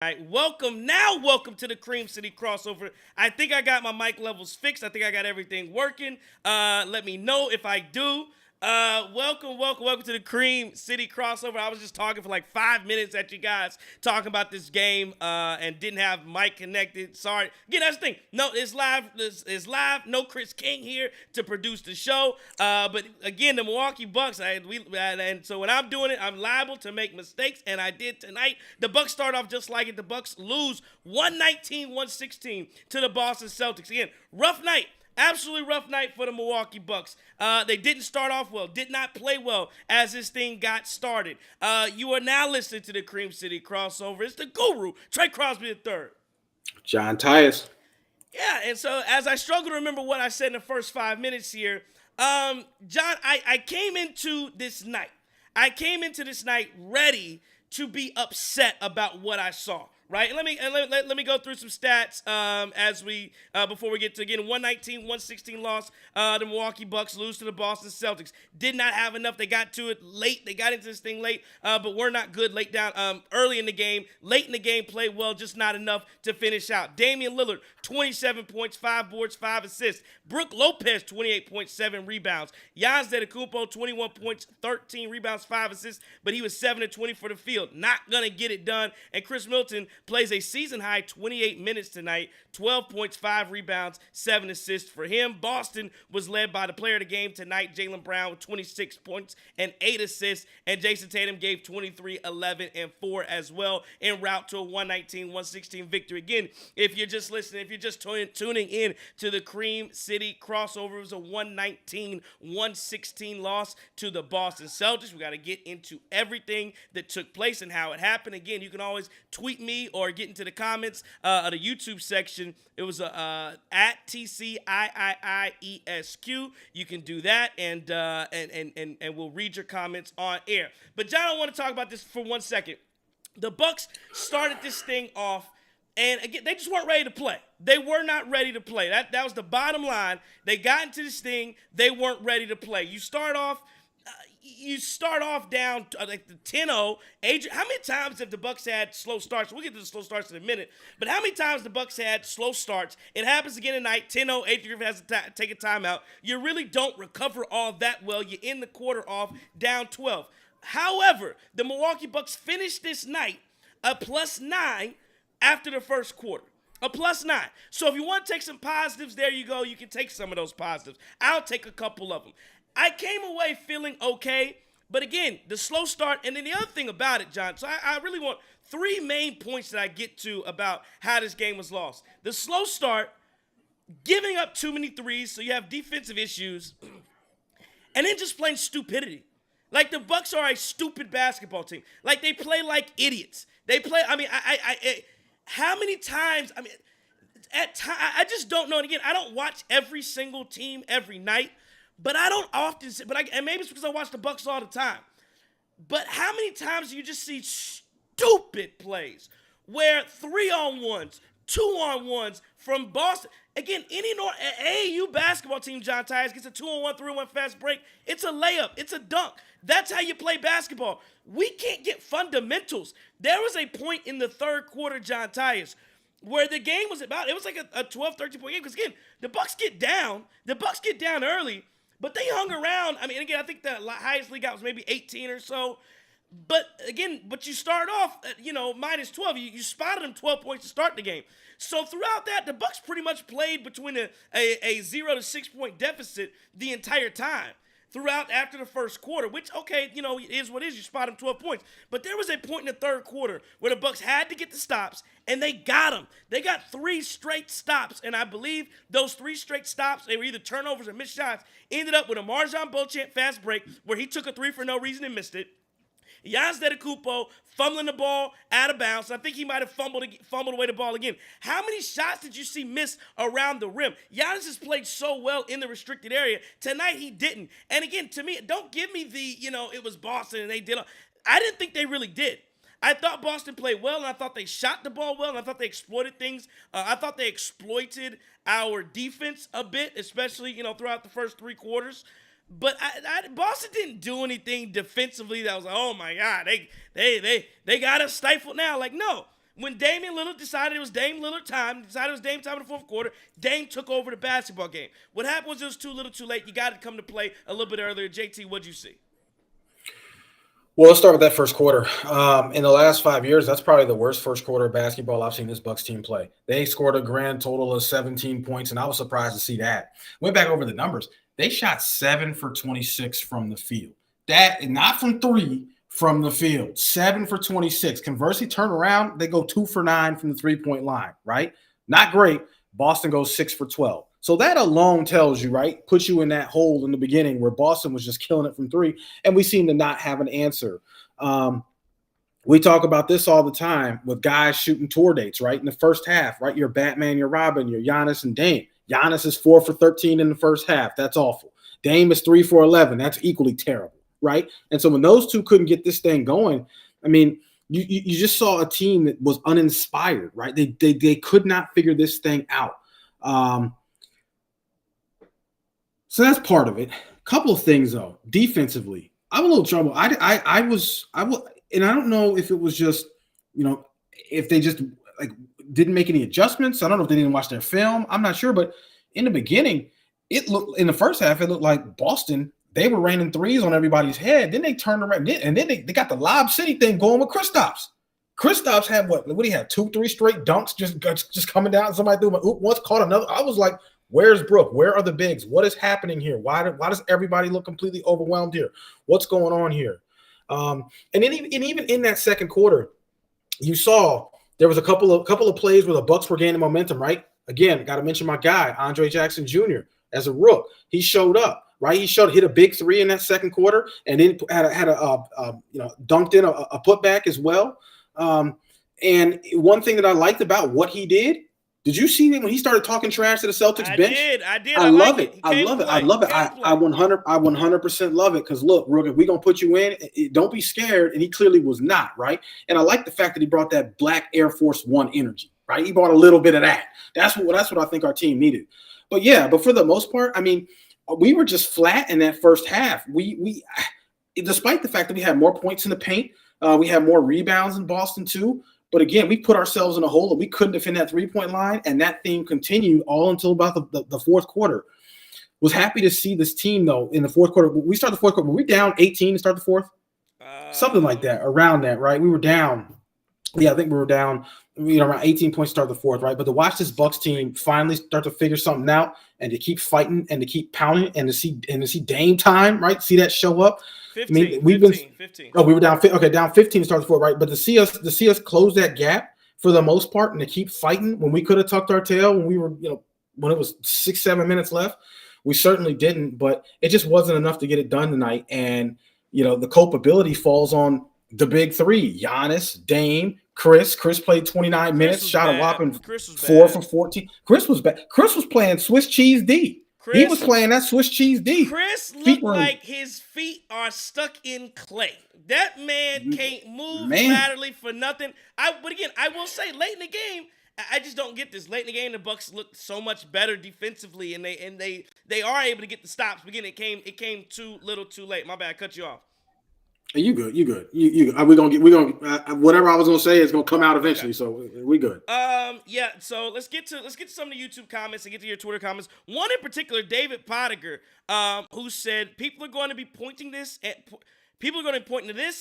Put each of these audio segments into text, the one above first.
All right, welcome to the Cream City crossover. I think I got my mic levels fixed. I think I got everything working. Let me know if I do. Welcome to the Cream City crossover. I was just talking for like 5 minutes at you guys talking about this game and didn't have mic connected. Sorry. Again, that's the thing. No, it's live. It's live. No Chris King here to produce the show. But again, the Milwaukee Bucks. And so when I'm doing it, I'm liable to make mistakes, and I did tonight. The Bucks start off just like it. The Bucks lose 119-116 to the Boston Celtics. Again, rough night. Absolutely rough night for the Milwaukee Bucks. They didn't start off well, did not play well as this thing got started. You are now listening to the Cream City crossover. It's the guru, Trey Crosby III. John Tyus. Yeah, and so as I struggle to remember what I said in the first 5 minutes here, John, I came into this night. Ready to be upset about what I saw. Right, let me go through some stats as we before we get to again 119-116 loss. The Milwaukee Bucks lose to the Boston Celtics. Did not have enough. They got to it late. They got into this thing late, but we're not good late down early in the game. Late in the game, played well, just not enough to finish out. Damian Lillard, 27 points, 5 boards, 5 assists. Brook Lopez, 28.7 rebounds. Giannis Antetokounmpo, 21 points, 13 rebounds, 5 assists, but he was 7-20 for the field. Not gonna get it done. And Chris Middleton plays a season-high 28 minutes tonight, 12 points, 5 rebounds, 7 assists for him. Boston was led by the player of the game tonight, Jaylen Brown, with 26 points and 8 assists, and Jason Tatum gave 23, 11, and 4 as well en route to a 119-116 victory. Again, if you're just listening, if you're just tuning in to the Cream City crossover, it was a 119-116 loss to the Boston Celtics. We got to get into everything that took place and how it happened. Again, you can always tweet me or get into the comments of the YouTube section. It was at TCIIIESQ. You can do that, and we'll read your comments on air. But John, I want to talk about this for 1 second. The Bucks started this thing off, and again, they just weren't ready to play. They were not ready to play. That was the bottom line. They got into this thing. They weren't ready to play. You start off down like the 10-0. Adrian, how many times have the Bucks had slow starts? We'll get to the slow starts in a minute. But how many times the Bucks had slow starts? It happens again tonight. 10-0. Adrian has to take a timeout. You really don't recover all that well. You end the quarter off down 12. However, the Milwaukee Bucks finished this night a +9 after the first quarter. A +9. So if you want to take some positives, there you go. You can take some of those positives. I'll take a couple of them. I came away feeling okay, but again, the slow start, and then the other thing about it, John, so I really want 3 main points that I get to about how this game was lost. The slow start, giving up too many threes, so you have defensive issues, and then just plain stupidity. Like, the Bucks are a stupid basketball team. Like, they play like idiots. They play, how many times, I just don't know. And again, I don't watch every single team every night, but I don't often see, and maybe it's because I watch the Bucks all the time. But how many times do you just see stupid plays where 3-on-1s, 2-on-1s from Boston? Again, any AAU basketball team, John Tyus, gets a 2-on-1, 3-on-1 fast break. It's a layup. It's a dunk. That's how you play basketball. We can't get fundamentals. There was a point in the third quarter, John Tyus, where the game was it was like a 12, 13-point game. Because, again, the Bucks get down early, but they hung around. Again, I think the highest league out was maybe 18 or so. But, again, you start off at, -12. You spotted them 12 points to start the game. So throughout that, the Bucks pretty much played between a 0 to 6 point deficit the entire time. Throughout after the first quarter, which, okay, it is what it is. You spot them 12 points. But there was a point in the third quarter where the Bucks had to get the stops, and they got them. They got 3 straight stops, and I believe those 3 straight stops, they were either turnovers or missed shots, ended up with a MarJon Beauchamp fast break where he took a 3 for no reason and missed it. Giannis Antetokounmpo fumbling the ball out of bounds. I think he might have fumbled away the ball again. How many shots did you see miss around the rim? Giannis has played so well in the restricted area. Tonight he didn't. And again, to me, don't give me the, it was Boston and they did. I didn't think they really did. I thought Boston played well, and I thought they shot the ball well, and I thought they exploited things. I thought they exploited our defense a bit, especially, throughout the first 3 quarters. But Boston didn't do anything defensively that was like, oh my God, they got us stifled now. Like, no. When Damian Lillard decided it was Dame Lillard time, decided it was Dame time in the fourth quarter, Dame took over the basketball game. What happened was it was too little too late. You got to come to play a little bit earlier. JT, what'd you see? Well, let's start with that first quarter. In the last 5 years, that's probably the worst first quarter of basketball I've seen this Bucks team play. They scored a grand total of 17 points, and I was surprised to see that. Went back over the numbers. They shot 7 for 26 from the field. That, not from three, from the field. 7 for 26. Conversely, turn around, they go 2 for 9 from the three-point line, right? Not great. Boston goes 6 for 12. So that alone tells you, right, puts you in that hole in the beginning where Boston was just killing it from three, and we seem to not have an answer. We talk about this all the time with guys shooting tour dates, right? In the first half, right? You're Batman, you're Robin, you're Giannis and Dame. Giannis is 4 for 13 in the first half. That's awful. Dame is 3 for 11. That's equally terrible, right? And so when those two couldn't get this thing going, I mean, you just saw a team that was uninspired, right? They could not figure this thing out. So that's part of it. Couple of things though. Defensively, I'm a little trouble. I was, and I don't know if it was just, if they just like didn't make any adjustments. I don't know if they didn't watch their film. I'm not sure, but in the beginning, it looked in the first half, it looked like Boston. They were raining threes on everybody's head. Then they turned around, and then they got the Lob City thing going with Kristaps. Kristaps had what do you have? 2-3 straight dunks just coming down. Somebody threw my once caught another. I was like, where's Brooke? Where are the bigs? What is happening here? Why does everybody look completely overwhelmed here? What's going on here? And then even in that second quarter, you saw there was a couple of plays where the Bucks were gaining momentum. Right? Again, got to mention my guy Andre Jackson Jr. as a rook. He showed up. Right? He hit a big three in that second quarter, and then had dunked in a putback as well. And one thing that I liked about what he did you see him when he started talking trash to the Celtics bench? I did. I love it. I love it. I 100% love it because look, Rook, if we're gonna put you in, don't be scared. And he clearly was not, right? And I like the fact that he brought that black Air Force One energy, right? He brought a little bit of that. That's what I think our team needed. But for the most part, I mean, we were just flat in that first half. We despite the fact that we had more points in the paint, we had more rebounds in Boston too. But again, we put ourselves in a hole that we couldn't defend that three-point line, and that theme continued all until about the fourth quarter. Was happy to see this team, though, in the fourth quarter. We started the fourth quarter. Were we down 18 to start the fourth? Something like that, around that, right? We were down. Yeah, I think we were down around 18 points to start the fourth, right? But to watch this Bucks team finally start to figure something out and to keep fighting and to keep pounding and to see Dame time, right? See that show up. 15, I mean, we've 15, been 15. Oh, we were down. Okay, down 15 to start the fourth, right? But to see us close that gap for the most part and to keep fighting when we could have tucked our tail when we were, when it was 6-7 minutes left, we certainly didn't. But it just wasn't enough to get it done tonight. And the culpability falls on the big three: Giannis, Dame, Chris. Chris played 29 minutes, shot a whopping 4 for 14. Chris was bad. Chris was playing Swiss cheese D. He was playing that Swiss cheese D. Chris looked like his feet are stuck in clay. That man can't move laterally for nothing. But again, I will say, late in the game, I just don't get this. Late in the game, the Bucks looked so much better defensively, and they are able to get the stops. But again, it came too little, too late. My bad, I cut you off. You good? You good? We're gonna whatever I was gonna say is gonna come out eventually. Okay. So we good. Yeah. So let's get to some of the YouTube comments and get to your Twitter comments. One in particular, David Pottinger, who said people are going to be pointing to this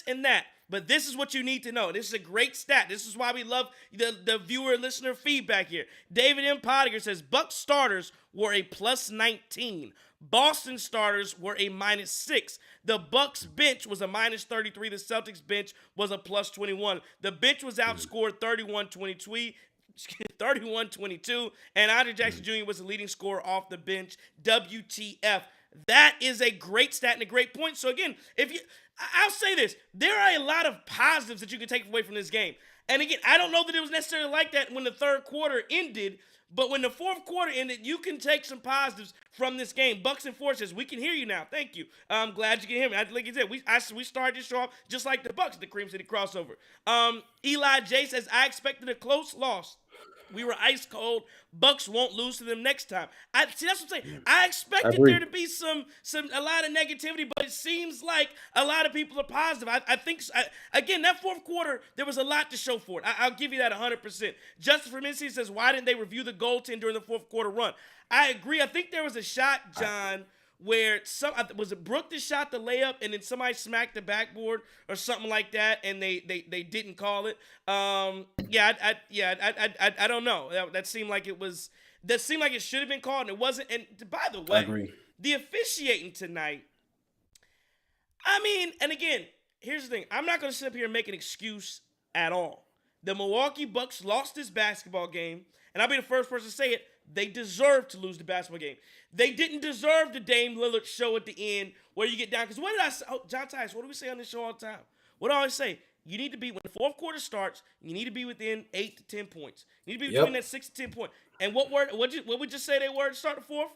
and that, but this is what you need to know. This is a great stat. This is why we love the viewer listener feedback here. David M. Pottinger says Bucks starters were a plus 19. Boston starters were a minus 6. The Bucks bench was a minus 33. The Celtics bench was a plus 21. The bench was outscored 31-22, and Andre Jackson Jr. was the leading scorer off the bench. WTF. That is a great stat and a great point. So again, I'll say this, there are a lot of positives that you can take away from this game. And again, I don't know that it was necessarily like that when the third quarter ended, but when the fourth quarter ended, you can take some positives from this game. Bucks and Four says, we can hear you now. Thank you. I'm glad you can hear me. Like you said, we started this show off just like the Bucks at the Cream City crossover. Eli J says, I expected a close loss. We were ice cold. Bucks won't lose to them next time. That's what I'm saying. I I expected agree. there to be a lot of negativity, but it seems like a lot of people are positive. I think again, that fourth quarter, there was a lot to show for it. I'll give you that 100%. Justin from NC says, why didn't they review the goaltend during the fourth quarter run? I agree. I think there was a shot, John, where was it Brook that shot the layup and then somebody smacked the backboard or something like that, and they didn't call it. I don't know. That seemed like it was. That seemed like it should have been called, and it wasn't. And by the I way, agree. the officiating tonight. I mean, and again, here's the thing. I'm not going to sit up here and make an excuse at all. The Milwaukee Bucks lost this basketball game, and I'll be the first person to say it. They deserved to lose the basketball game. They didn't deserve the Dame Lillard show at the end where you get down. Because what did I say? Oh, John Tice, what do we say on this show all the time? What do I always say? You need to be, when the fourth quarter starts, you need to be within 8 to 10 points. You need to be between that 6 to 10 points. And what we just say they were to start the fourth?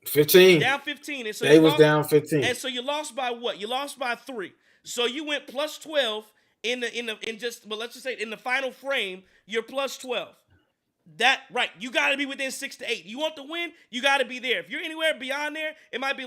15. Down 15. And so they was down 15. And so you lost by what? You lost by 3. So you went plus 12 let's just say in the final frame, you're plus 12. That right, you got to be within 6 to 8. You want to win, you got to be there. If you're anywhere beyond there, it might be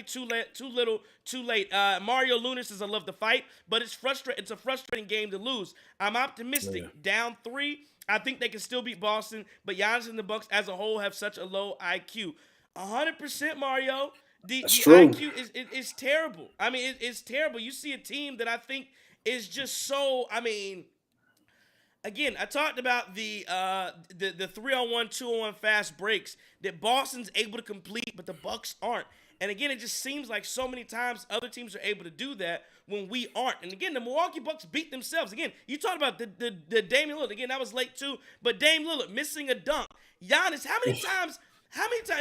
too late. Mario Luna says, "I love the fight, but it's frustrating. It's a frustrating game to lose. I'm optimistic. Yeah. Down 3, I think they can still beat Boston, but Giannis and the Bucks as a whole have such a low IQ. 100%, Mario. The true. IQ is terrible. I mean, it's terrible. You see a team that I think is just so. I mean." Again, I talked about the 3-on-1, 2-on-1 fast breaks that Boston's able to complete, but the Bucks aren't. And again, it just seems like so many times other teams are able to do that when we aren't. And again, the Milwaukee Bucks beat themselves. Again, you talked about the Damian Lillard. Again, that was late too. But Dame Lillard missing a dunk. Giannis, how many times?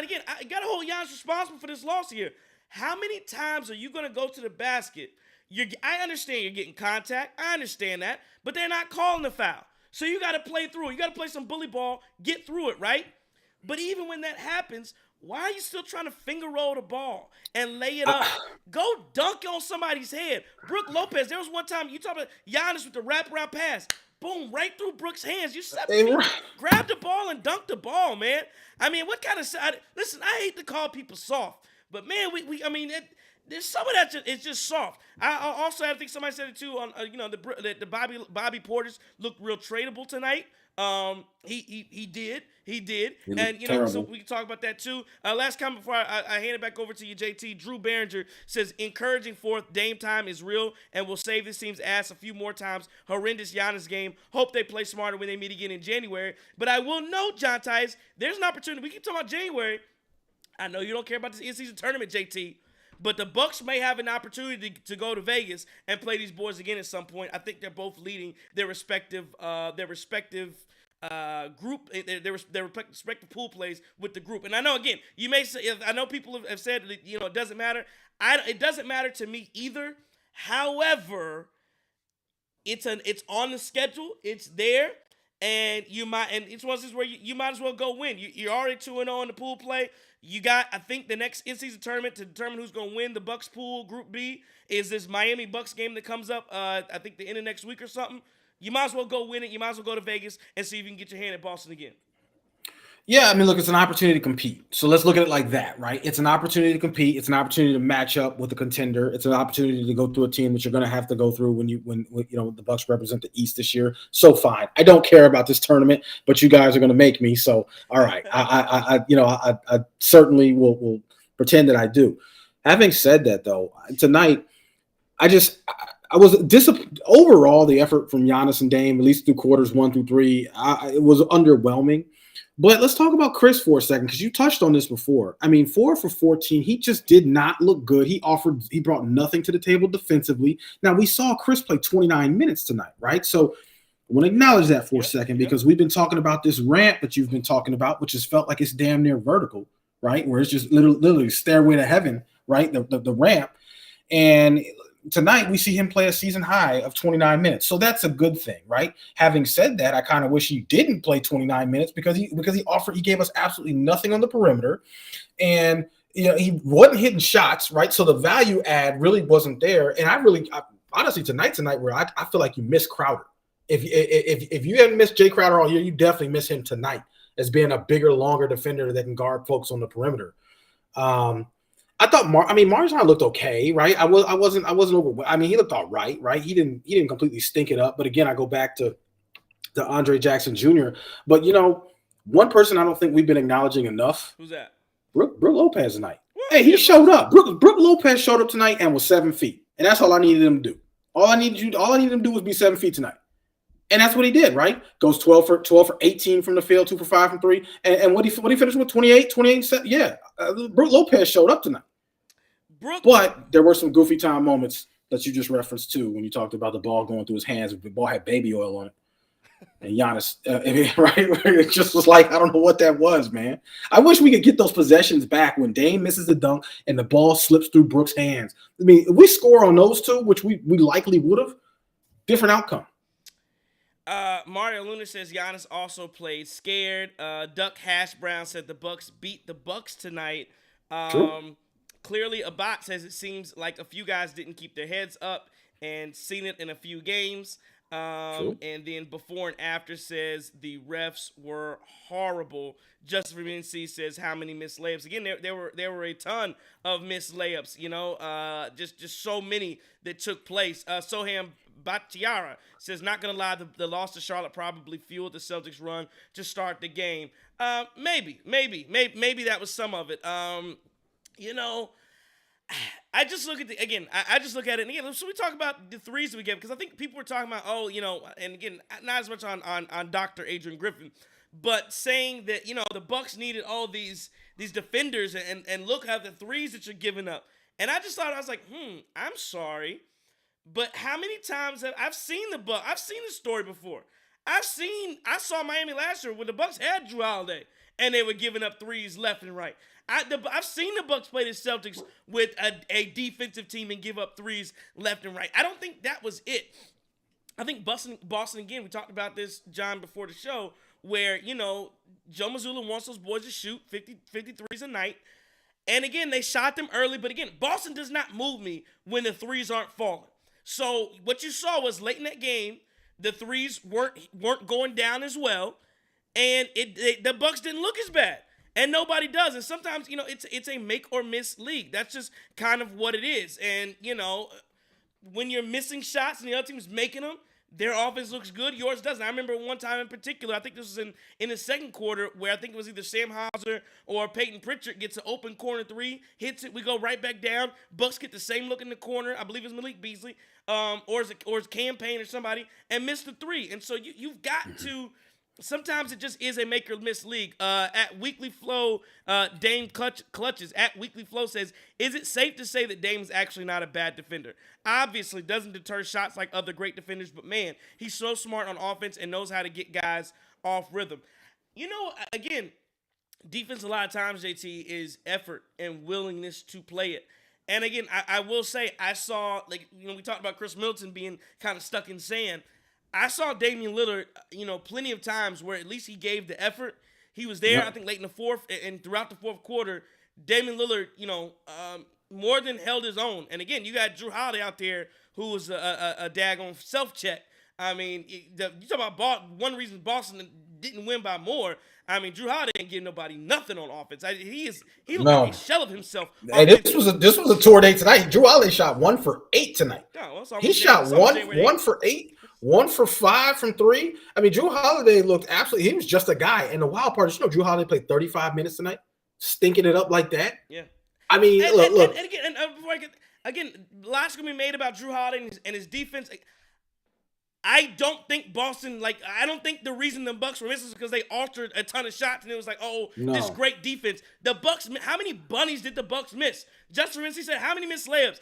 Again, I got to hold Giannis responsible for this loss here. How many times are you going to go to the basket? I understand you're getting contact. I understand that. But they're not calling the foul. So you got to play through it. You got to play some bully ball, get through it, right? But even when that happens, why are you still trying to finger roll the ball and lay it up? Go dunk on somebody's head. Brook Lopez, there was one time you talk about Giannis with the wraparound pass. Boom, right through Brook's hands. You 7 feet, grab the ball and dunk the ball, man. I mean, what kind of listen, I hate to call people soft, but man, there's some of that it's just soft. I think somebody said it too on the Bobby Portis looked real tradable tonight. He did, and terrible. So we can talk about that too. Last comment before I hand it back over to you, JT. Drew Behringer says encouraging fourth Dame time is real and will save this team's ass a few more times. Horrendous Giannis game. Hope they play smarter when they meet again in January. But I will note, John Tice, there's an opportunity. We keep talking about January. I know you don't care about this in-season tournament, JT. But the Bucks may have an opportunity to go to Vegas and play these boys again at some point. I think they're both leading their respective group, their respective pool plays with the group. And I know, again, you may say, I know people have said that, it doesn't matter. It doesn't matter to me either. However, it's on the schedule. It's there. And it's one of those where you might as well go win. You're already 2-0 in the pool play. You got, I think, the next in-season tournament to determine who's going to win the Bucks pool, Group B, is this Miami Bucks game that comes up, I think, the end of next week or something. You might as well go win it. You might as well go to Vegas and see if you can get your hand at Boston again. Yeah, I mean, look, it's an opportunity to compete. So let's look at it like that, right? It's an opportunity to compete. It's an opportunity to match up with a contender. It's an opportunity to go through a team that you're going to have to go through when the Bucks represent the East this year. So fine, I don't care about this tournament, but you guys are going to make me. So all right, I certainly will pretend that I do. Having said that, though, tonight I was disappointed. Overall, the effort from Giannis and Dame, at least through quarters 1 through 3, it was underwhelming. But let's talk about Chris for a second, because you touched on this before. I mean, 4 for 14, he just did not look good. He brought nothing to the table defensively. Now, we saw Chris play 29 minutes tonight, right? So I want to acknowledge that for a second, because we've been talking about this ramp that you've been talking about, which has felt like it's damn near vertical, right? Where it's just literally stairway to heaven, right? The ramp. And tonight, we see him play a season high of 29 minutes. So that's a good thing, right? Having said that, I kind of wish he didn't play 29 minutes because he gave us absolutely nothing on the perimeter. And he wasn't hitting shots, right? So the value add really wasn't there. And honestly, tonight where I feel like you missed Crowder if you haven't missed Jay Crowder all year, you definitely miss him tonight as being a bigger, longer defender that can guard folks on the perimeter. I thought Marjan looked okay, right? I wasn't over. I mean, he looked all right, right? He didn't completely stink it up. But again, I go back to Andre Jackson Jr. But one person I don't think we've been acknowledging enough. Who's that? Brook Lopez tonight. Hey, he showed up. Brook Lopez showed up tonight and was 7 feet, and that's all I needed him to do. All I needed him to do was be 7 feet tonight. And that's what he did, right? Goes 12 for 18 from the field, 2 for 5 from 3. And what he finished with 28, yeah. Brook Lopez showed up tonight. But there were some goofy time moments that you just referenced too when you talked about the ball going through his hands. The ball had baby oil on it. And Giannis, right? It just was like, I don't know what that was, man. I wish we could get those possessions back when Dame misses the dunk and the ball slips through Brook's hands. I mean, if we score on those two, which we likely would have, different outcome. Mario Luna says Giannis also played scared. Duck Hash Brown said the Bucks beat the Bucks tonight. True. Clearly, Abat says it seems like a few guys didn't keep their heads up and seen it in a few games. And then before and after says the refs were horrible. Justin Fabianski says how many missed layups. Again, there were a ton of missed layups. Just so many that took place. Soham Batiara says, not going to lie, the loss to Charlotte probably fueled the Celtics run to start the game. Maybe that was some of it. I just look at I just look at it, and again, so we talk about the threes that we get, because I think people were talking about, and again, not as much on Dr. Adrian Griffin, but saying that, the Bucks needed all these defenders, and look at the threes that you're giving up. And I just thought, I was like, I'm sorry, but how many times have I've seen the Bucks? I've seen this story before. I saw Miami last year when the Bucks had Jrue Holiday, and they were giving up threes left and right. I've seen the Bucks play the Celtics with a defensive team and give up threes left and right. I don't think that was it. I think Boston again, we talked about this, John, before the show, where, Joe Mazzulla wants those boys to shoot 50 threes a night. And again, they shot them early, but again, Boston does not move me when the threes aren't falling. So what you saw was late in that game, the threes weren't going down as well, and the Bucks didn't look as bad. And nobody does. And sometimes, it's a make or miss league. That's just kind of what it is. And, when you're missing shots and the other team's making them, their offense looks good, yours doesn't. I remember one time in particular, I think this was in the second quarter, where I think it was either Sam Hauser or Peyton Pritchard gets an open corner three, hits it, we go right back down. Bucks get the same look in the corner. I believe it's Malik Beasley, or it's Cam Payne or somebody, and miss the three. And so you've got to. Sometimes it just is a make or miss league. At Weekly Flow, Dame Clutches at Weekly Flow says, is it safe to say that Dame's actually not a bad defender? Obviously doesn't deter shots like other great defenders, but man, he's so smart on offense and knows how to get guys off rhythm. Again, defense a lot of times, JT, is effort and willingness to play it. And again, I will say, I saw, we talked about Chris Middleton being kind of stuck in sand. I saw Damian Lillard, plenty of times where at least he gave the effort. He was there, I think, late in the fourth, and throughout the fourth quarter, Damian Lillard, more than held his own. And again, you got Jrue Holiday out there who was a daggone self-check. I mean, you talk about one reason Boston didn't win by more. I mean, Jrue Holiday didn't give nobody nothing on offense. He looked like a shell of himself. Hey, this was a tour day tonight. Jrue Holiday shot 1 for 8 tonight. He shot one for 8. 1 for 5 from 3. I mean, Jrue Holiday looked absolutely. He was just a guy. And the wild part is, Jrue Holiday played 35 minutes tonight, stinking it up like that. Yeah. I mean, look. And again, lots gonna be made about Jrue Holiday and his defense. I don't think Boston, I don't think the reason the Bucks were missing is because they altered a ton of shots and it was like, this great defense. The Bucks, how many bunnies did the Bucks miss? Justin Fabianski said, how many missed layups?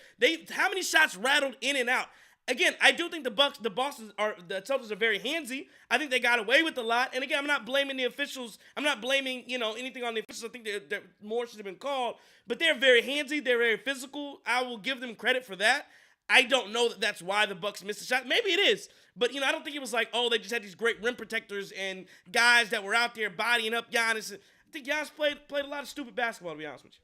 How many shots rattled in and out? Again, I do think the Celtics are very handsy. I think they got away with a lot. And again, I'm not blaming the officials. I'm not blaming, anything on the officials. I think that more should have been called. But they're very handsy. They're very physical. I will give them credit for that. I don't know that that's why the Bucks missed a shot. Maybe it is. But, I don't think it was like, they just had these great rim protectors and guys that were out there bodying up Giannis. I think Giannis played a lot of stupid basketball, to be honest with you.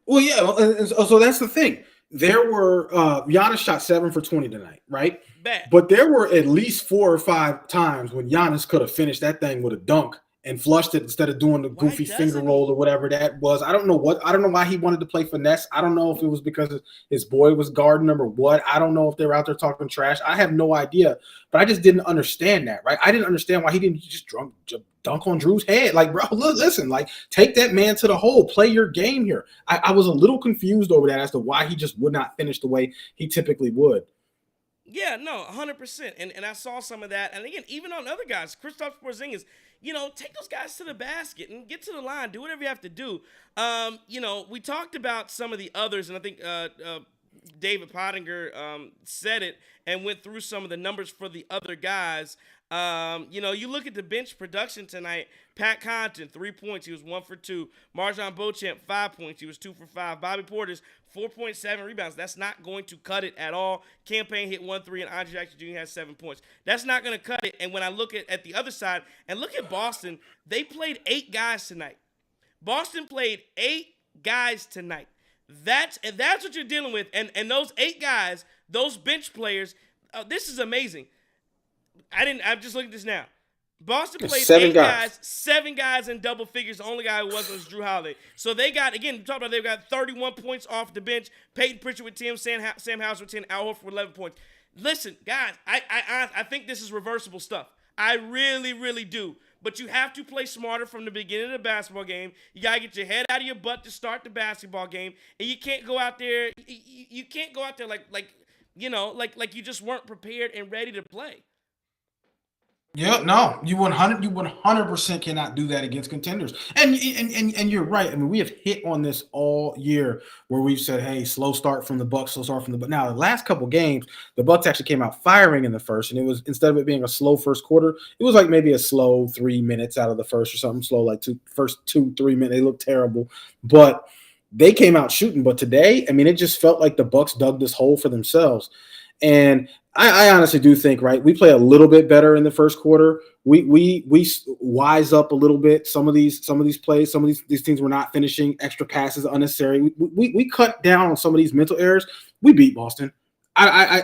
Well, yeah. So that's the thing. there were Giannis shot 7 for 20 tonight, right? Bad. But there were at least 4 or 5 times when Giannis could have finished that thing with a dunk and flushed it instead of doing the Why goofy finger doesn't roll he? or whatever that was. I don't know why he wanted to play finesse. I don't know if it was because his boy was guarding him or what. I don't know if they were out there talking trash. I have no idea. But I just didn't understand that, right? I didn't understand why he didn't just dunk on Jrue's head. Like, bro, listen, like, take that man to the hole. Play your game here. I was a little confused over that as to why he just would not finish the way he typically would. Yeah, no, 100%. And I saw some of that. And again, even on other guys, Kristaps Porzingis, take those guys to the basket and get to the line. Do whatever you have to do. We talked about some of the others, and I think David Pottinger said it and went through some of the numbers for the other guys. You look at the bench production tonight. Pat Connaughton, 3 points. He was 1 for 2. Marjon Beauchamp, 5 points. He was 2 for 5. Bobby Portis, 4.7 rebounds. That's not going to cut it at all. Campaign hit 1 3, and Andre Jackson Jr. has 7 points. That's not going to cut it. And when I look at the other side and look at Boston, they played 8 guys tonight. Boston played 8 guys tonight. That's what you're dealing with. And those 8 guys, those bench players, this is amazing. I'm just looking at this now. Boston played 7 8 guys, 7 guys in double figures. The only guy who was Jrue Holiday. So they got, again, they've got 31 points off the bench. Peyton Pritchard with 10, Sam Hauser with 10, Al Horford with 11 points. Listen, guys, I think this is reversible stuff. I really, really do. But you have to play smarter from the beginning of the basketball game. You got to get your head out of your butt to start the basketball game. And you can't go out there, you can't go out there like you just weren't prepared and ready to play. Yeah, no, you 100% cannot do that against contenders. And you're right. I mean, we have hit on this all year where we've said, "Hey, slow start from the Bucks, slow start from the." But now the last couple games, the Bucks actually came out firing in the first, and it was, instead of it being a slow first quarter, it was like maybe a slow 3 minutes out of the first or something slow, like first 2-3 minutes. They looked terrible, but they came out shooting. But today, I mean, it just felt like the Bucks dug this hole for themselves. And I honestly do think, right, we play a little bit better in the first quarter. We wise up a little bit. Some of these plays, some of these teams were not finishing, extra passes unnecessary. We cut down on some of these mental errors. We beat Boston.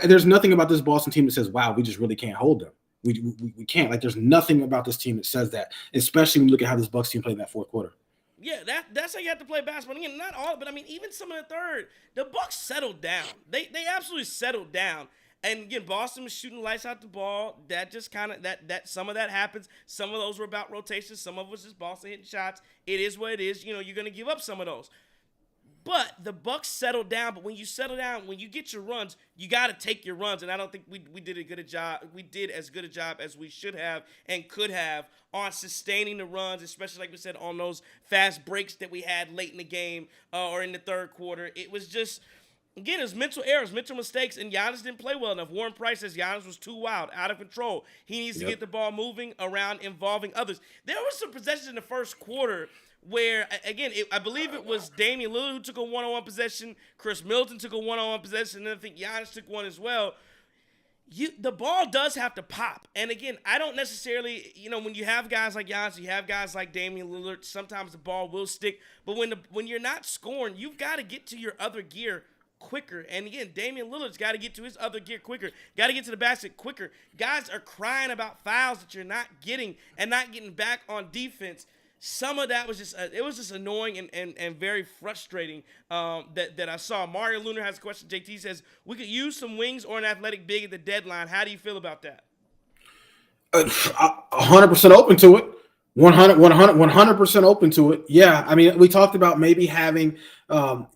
There's nothing about this Boston team that says, wow, we just really can't hold them. We can't. Like, there's nothing about this team that says that, especially when you look at how this Bucks team played in that fourth quarter. Yeah, that's how you have to play basketball. Again, not all, but I mean, even some of the third, the Bucks settled down. They absolutely settled down. And again, Boston was shooting lights out the ball. That just kind of that some of that happens. Some of those were about rotation. Some of it was just Boston hitting shots. It is what it is. You're going to give up some of those. But the Bucks settled down. But when you settle down, when you get your runs, you got to take your runs. And I don't think we did a good job. We did as good a job as we should have and could have on sustaining the runs, especially like we said on those fast breaks that we had late in the game or in the third quarter. It was just, again, it was mental errors, mental mistakes, and Giannis didn't play well enough. Warren Price says Giannis was too wild, out of control. He needs to get the ball moving around, involving others. There were some possessions in the first quarter where, again, I believe it was Damian Lillard who took a one-on-one possession. Chris Middleton took a one-on-one possession, and I think Giannis took one as well. The ball does have to pop. And again, I don't necessarily, when you have guys like Giannis, you have guys like Damian Lillard, sometimes the ball will stick. But when you're not scoring, you've got to get to your other gear quicker. And again, Damian Lillard's got to get to his other gear quicker. Got to get to the basket quicker. Guys are crying about fouls that you're not getting and not getting back on defense. Some of that was just annoying and very frustrating that I saw. Mario Lunar has a question. JT says, we could use some wings or an athletic big at the deadline. How do you feel about that? 100% open to it. 100% open to it. Yeah. I mean, we talked about maybe having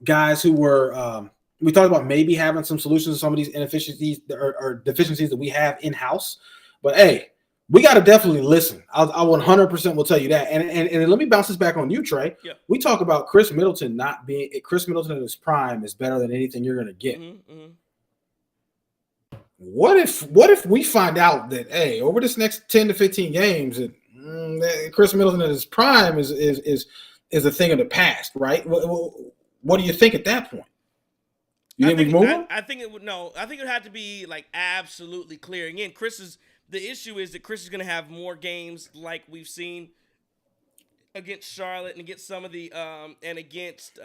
guys who were we talked about maybe having some solutions to some of these inefficiencies or deficiencies that we have in-house. But, hey, we got to definitely listen. I 100% will tell you that. And let me bounce this back on you, Trey. Yeah. We talk about Chris Middleton Chris Middleton in his prime is better than anything you're going to get. Mm-hmm. What if we find out that, hey, over this next 10 to 15 games, that Chris Middleton in his prime is a thing of the past, right? What do you think at that point? You think we move him? I think it would I think it would have to be like absolutely clear. Again, the issue is that Chris is going to have more games like we've seen against Charlotte and against some of the and against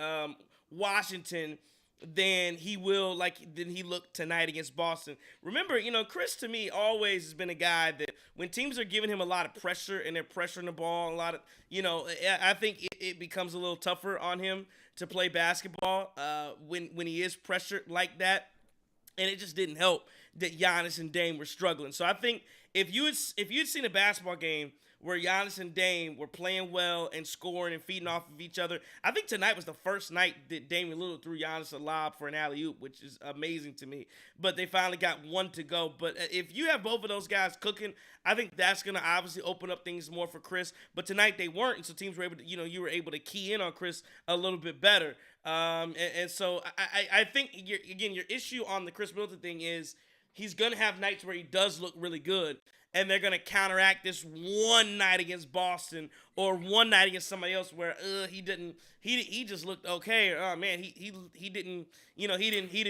Washington than he looked tonight against Boston. Remember, Chris to me always has been a guy that when teams are giving him a lot of pressure and they're pressuring the ball, I think it becomes a little tougher on him to play basketball when he is pressured like that. And it just didn't help that Giannis and Dame were struggling. So I think if you had seen a basketball game where Giannis and Dame were playing well and scoring and feeding off of each other, I think tonight was the first night that Damian Lillard threw Giannis a lob for an alley-oop, which is amazing to me. But they finally got one to go. But if you have both of those guys cooking, I think that's going to obviously open up things more for Chris. But tonight they weren't, and so teams were able to, you were able to key in on Chris a little bit better. And so I think, your issue on the Chris Middleton thing is he's going to have nights where he does look really good, and they're going to counteract this one night against Boston or one night against somebody else where he just looked okay, or oh man, he didn't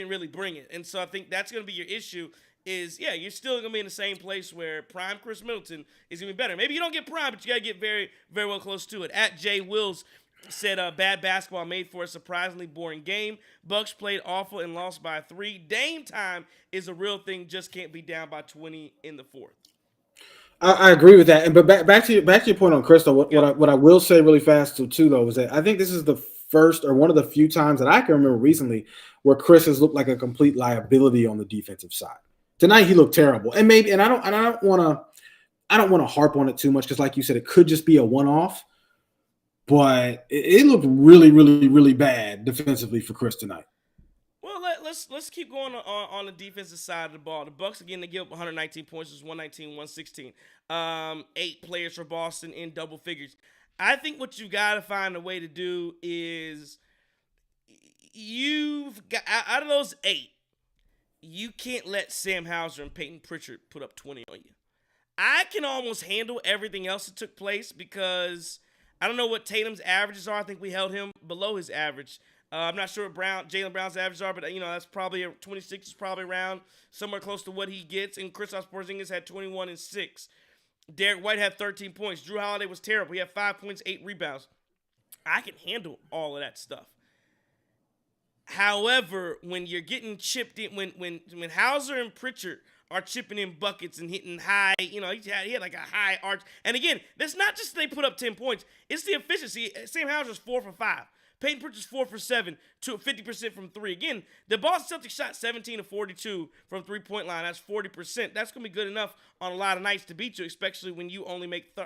really bring it. And so I think that's going to be your issue is, you're still going to be in the same place where prime Chris Middleton is going to be better. Maybe you don't get prime, but you got to get very, very well close to it. At Jay Wills said bad basketball made for a surprisingly boring game. Bucks played awful and lost by 3. Dame time is a real thing, just can't be down by 20 in the fourth. I agree with that. But back to your point on Chris, though, what I will say really fast too though is that I think this is the first or one of the few times that I can remember recently where Chris has looked like a complete liability on the defensive side. Tonight he looked terrible, and I don't want to harp on it too much because, like you said, it could just be a one-off. But it looked really, really, really bad defensively for Chris tonight. Well, let's keep going on the defensive side of the ball. The Bucks, again, they give up 119 points. It was 119, 116. 8 players for Boston in double figures. I think what you got to find a way to do is you've got, out of those 8, you can't let Sam Hauser and Peyton Pritchard put up 20 on you. I can almost handle everything else that took place because I don't know what Tatum's averages are. I think we held him below his average. I'm not sure what Jaylen Brown's averages are, but that's probably 26 is probably around somewhere close to what he gets. And Kristaps Porzingis had 21 and 6. Derek White had 13 points. Jrue Holiday was terrible. He had 5 points, 8 rebounds. I can handle all of that stuff. However, when you're getting chipped in, when Hauser and Pritchard are chipping in buckets and hitting high, he had like a high arch. And again, that's not just they put up 10 points. It's the efficiency. Sam Hauser's 4 for 5. Peyton Pritchard's 4 for 7, to 50% from 3. Again, the Boston Celtics shot 17 of 42 from three-point line. That's 40%. That's going to be good enough on a lot of nights to beat you, especially when you only make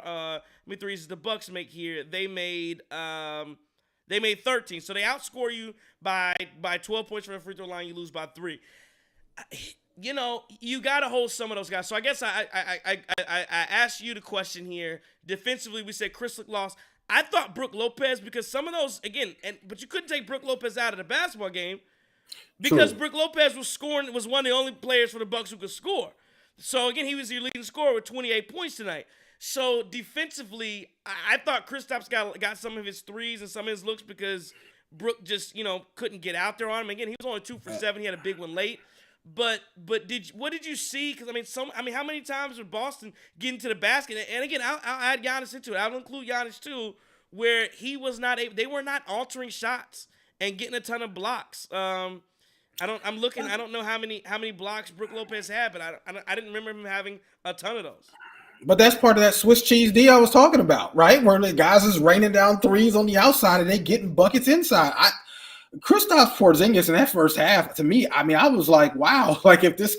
threes. The Bucks make here. They made 13. So they outscore you by 12 points from the free throw line. You lose by 3. You got to hold some of those guys. So I guess I asked you the question here. Defensively, we said Chris lost. I thought Brook Lopez, because some of those, but you couldn't take Brook Lopez out of the basketball game because Brook Lopez was one of the only players for the Bucks who could score. So again, he was your leading scorer with 28 points tonight. So defensively, I thought Kristaps got some of his threes and some of his looks because Brook just, couldn't get out there on him. Again, he was only 2 for 7. He had a big one late. But what did you see? Because how many times did Boston get into the basket? And again, I'll add Giannis into it. I'll include Giannis too, where he was not able. They were not altering shots and getting a ton of blocks. I'm looking. I don't know how many blocks Brook Lopez had, but I didn't remember him having a ton of those. But that's part of that Swiss cheese D I was talking about, right? Where the guys is raining down threes on the outside and they getting buckets inside. Kristaps Porzingis in that first half, to me, I was like, wow, like if this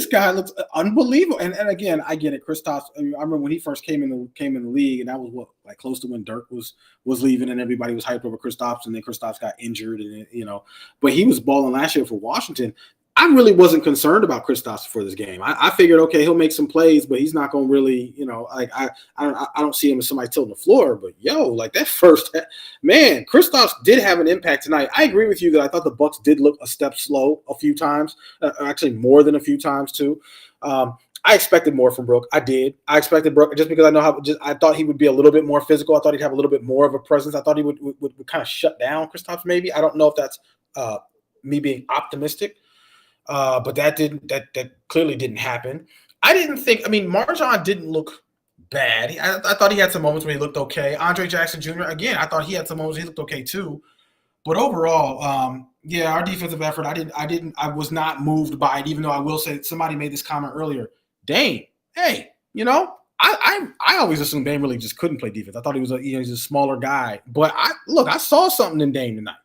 guy looks unbelievable. And again, I get it. Kristaps, I remember when he first came in the league, and that was close to when Dirk was leaving, and everybody was hyped over Kristaps, and then Kristaps got injured, and but he was balling last year for Washington. I really wasn't concerned about Kristaps for this game. I figured, okay, he'll make some plays, but he's not going to really, I don't see him as somebody tilting the floor. But that first, man, Kristaps did have an impact tonight. I agree with you that I thought the Bucks did look a step slow a few times, actually more than a few times too. I expected more from Brook. I did. I expected Brook just because I know I thought he would be a little bit more physical. I thought he'd have a little bit more of a presence. I thought he would kind of shut down Kristaps maybe. I don't know if that's me being optimistic. But that clearly didn't happen. I didn't think, MarJon didn't look bad. I thought he had some moments where he looked okay. Andre Jackson Jr., again, I thought he had some moments he looked okay too. But overall, Yeah, our defensive effort. I was not moved by it. Even though I will say somebody made this comment earlier. Dame, hey, I always assumed Dame really just couldn't play defense. I thought he's a smaller guy. But I saw something in Dame tonight.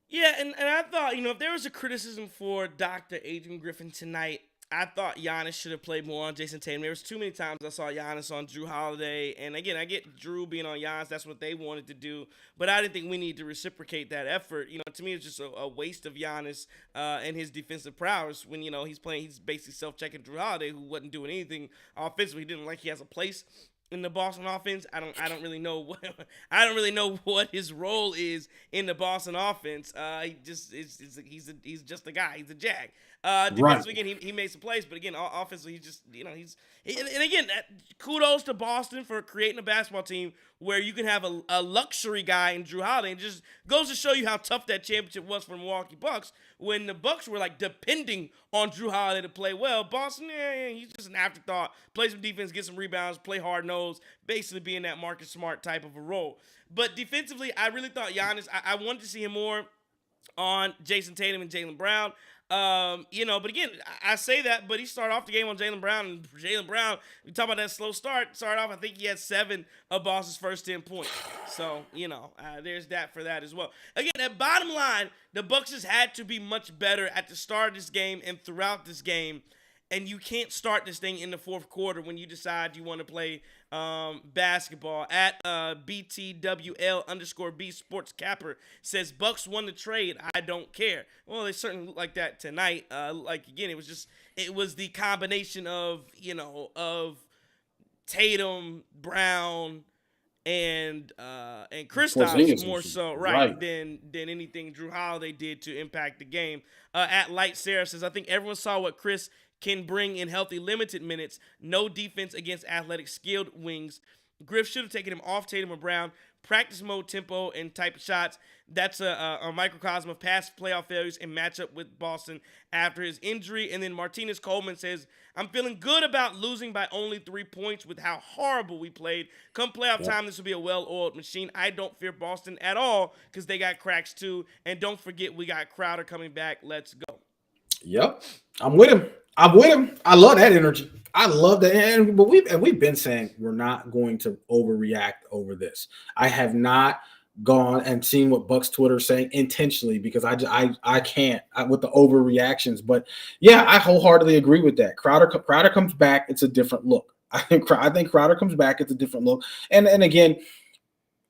Yeah, and I thought, if there was a criticism for Dr. Adrian Griffin tonight, I thought Giannis should have played more on Jason Tatum. There was too many times I saw Giannis on Jrue Holiday. And again, I get Jrue being on Giannis. That's what they wanted to do. But I didn't think we need to reciprocate that effort. To me, it's just a waste of Giannis and his defensive prowess when, he's basically self-checking Jrue Holiday, who wasn't doing anything offensively. He didn't like he has a place in the Boston offense. I don't really know I don't really know what his role is in the Boston offense. He's just a guy. He's a jag. Defensively, again, he made some plays, but again, offensively, he's just and again, kudos to Boston for creating a basketball team where you can have a luxury guy in Jrue Holiday. It just goes to show you how tough that championship was for the Milwaukee Bucks when the Bucks were like depending on Jrue Holiday to play well. Boston, he's just an afterthought. Play some defense, get some rebounds, play hard nose, basically being that Marcus Smart type of a role. But defensively, I really thought Giannis, I wanted to see him more on Jason Tatum and Jaylen Brown. But again, I say that, but he started off the game on Jaylen Brown, and Jaylen Brown, we talk about that slow start, started off, I think he had 7 of Boston's first 10 points. So, there's that for that as well. Again, at bottom line, the Bucks just had to be much better at the start of this game and throughout this game. And you can't start this thing in the fourth quarter when you decide you want to play basketball. At BTWL_B Sports Capper says, Bucks won the trade. I don't care. Well, they certainly look like that tonight. Again, it was the combination of Tatum, Brown, and Kristaps more so, right, than anything Jrue Holiday did to impact the game. At Light Sarah says, I think everyone saw what Chris can bring in healthy limited minutes. No defense against athletic skilled wings. Griff should have taken him off Tatum or Brown. Practice mode, tempo, and type of shots. That's a microcosm of past playoff failures and matchup with Boston after his injury. And then Martinez Coleman says, I'm feeling good about losing by only 3 points with how horrible we played. Come playoff time, this will be a well-oiled machine. I don't fear Boston at all because they got cracks too. And don't forget, we got Crowder coming back. Let's go. Yep. I'm with him. I love that energy. I love that. But we've been saying we're not going to overreact over this. I have not gone and seen what Bucks Twitter is saying intentionally because I can't with the overreactions. But yeah, I wholeheartedly agree with that. Crowder comes back, it's a different look. I think Crowder comes back, it's a different look. And again,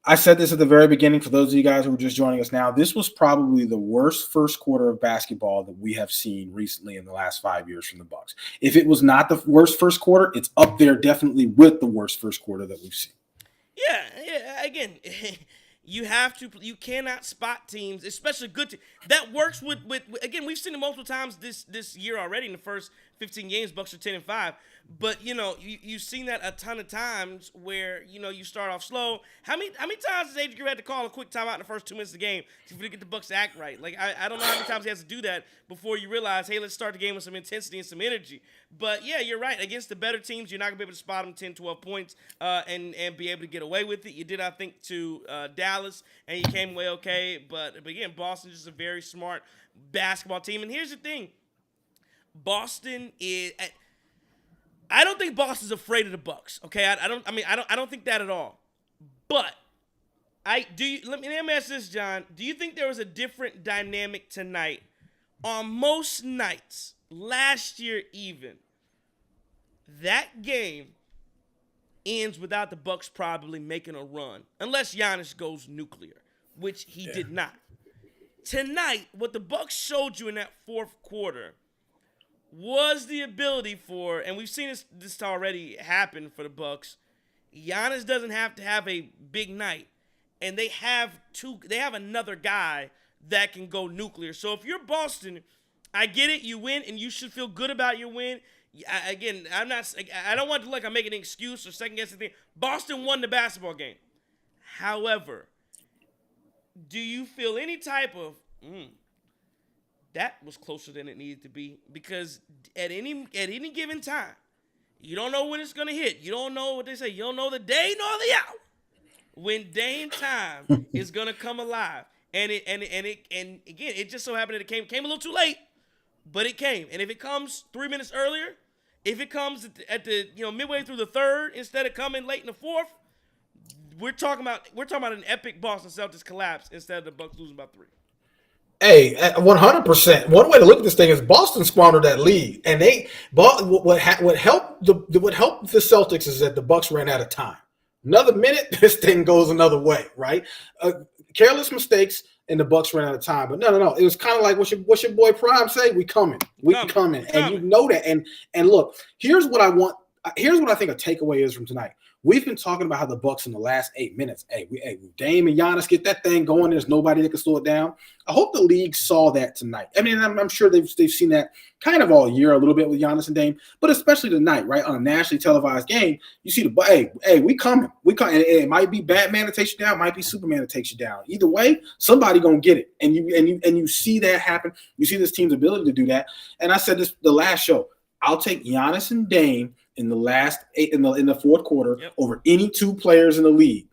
I said this at the very beginning for those of you guys who are just joining us now. This was probably the worst first quarter of basketball that we have seen recently in the last 5 years from the Bucks. If it was not the worst first quarter, it's up there definitely with the worst first quarter that we've seen. Yeah. Again, you cannot spot teams, especially good teams. That works with again, we've seen it multiple times this year already in the first 15 games. Bucks are 10-5. But you've seen that a ton of times where you start off slow. How many times has Adrian had to call a quick timeout in the first 2 minutes of the game to get the Bucks to act right? Like I don't know how many times he has to do that before you realize, hey, let's start the game with some intensity and some energy. But yeah, you're right. Against the better teams, you're not gonna be able to spot them 10, 12 points and be able to get away with it. You did, I think, to Dallas, and you came away okay. But again, Boston's just a very smart basketball team. And here's the thing: Boston is. I don't think Boston's afraid of the Bucks. Okay, I don't think that at all. But let me ask this, John. Do you think there was a different dynamic tonight? On most nights, last year even, that game ends without the Bucks probably making a run, unless Giannis goes nuclear, which he did not. Tonight, what the Bucks showed you in that fourth quarter was the ability for, and we've seen this already happen for the Bucks. Giannis doesn't have to have a big night, and they have another guy that can go nuclear. So if you're Boston, I get it, you win, and you should feel good about your win. Again, I don't want to look like I'm making an excuse or second guessing thing. Boston won the basketball game. However, do you feel any type of that was closer than it needed to be? Because at any given time, you don't know when it's going to hit. You don't know what they say. You don't know the day nor the hour when Dame time is going to come alive. And again, it just so happened that it came a little too late, but it came. And if it comes 3 minutes earlier, if it comes at the midway through the third instead of coming late in the fourth, we're talking about an epic Boston Celtics collapse instead of the Bucks losing by 3. Hey, 100%. One way to look at this thing is Boston squandered that lead, and what helped the Celtics is that the Bucks ran out of time. Another minute, this thing goes another way, right? Careless mistakes, and the Bucks ran out of time. But no. It was kind of like what's your boy Prime say? We coming, and you know that. And look, here's what I want. Here's what I think a takeaway is from tonight. We've been talking about how the Bucks in the last 8 minutes, Dame and Giannis get that thing going. There's nobody that can slow it down. I hope the league saw that tonight. I mean, I'm sure they've seen that kind of all year a little bit with Giannis and Dame, but especially tonight, right, on a nationally televised game, you see we coming. It might be Batman that takes you down, it might be Superman that takes you down. Either way, somebody gonna get it, and you see that happen. You see this team's ability to do that. And I said this the last show. I'll take Giannis and Dame in the last 8 in the fourth quarter over any two players in the league.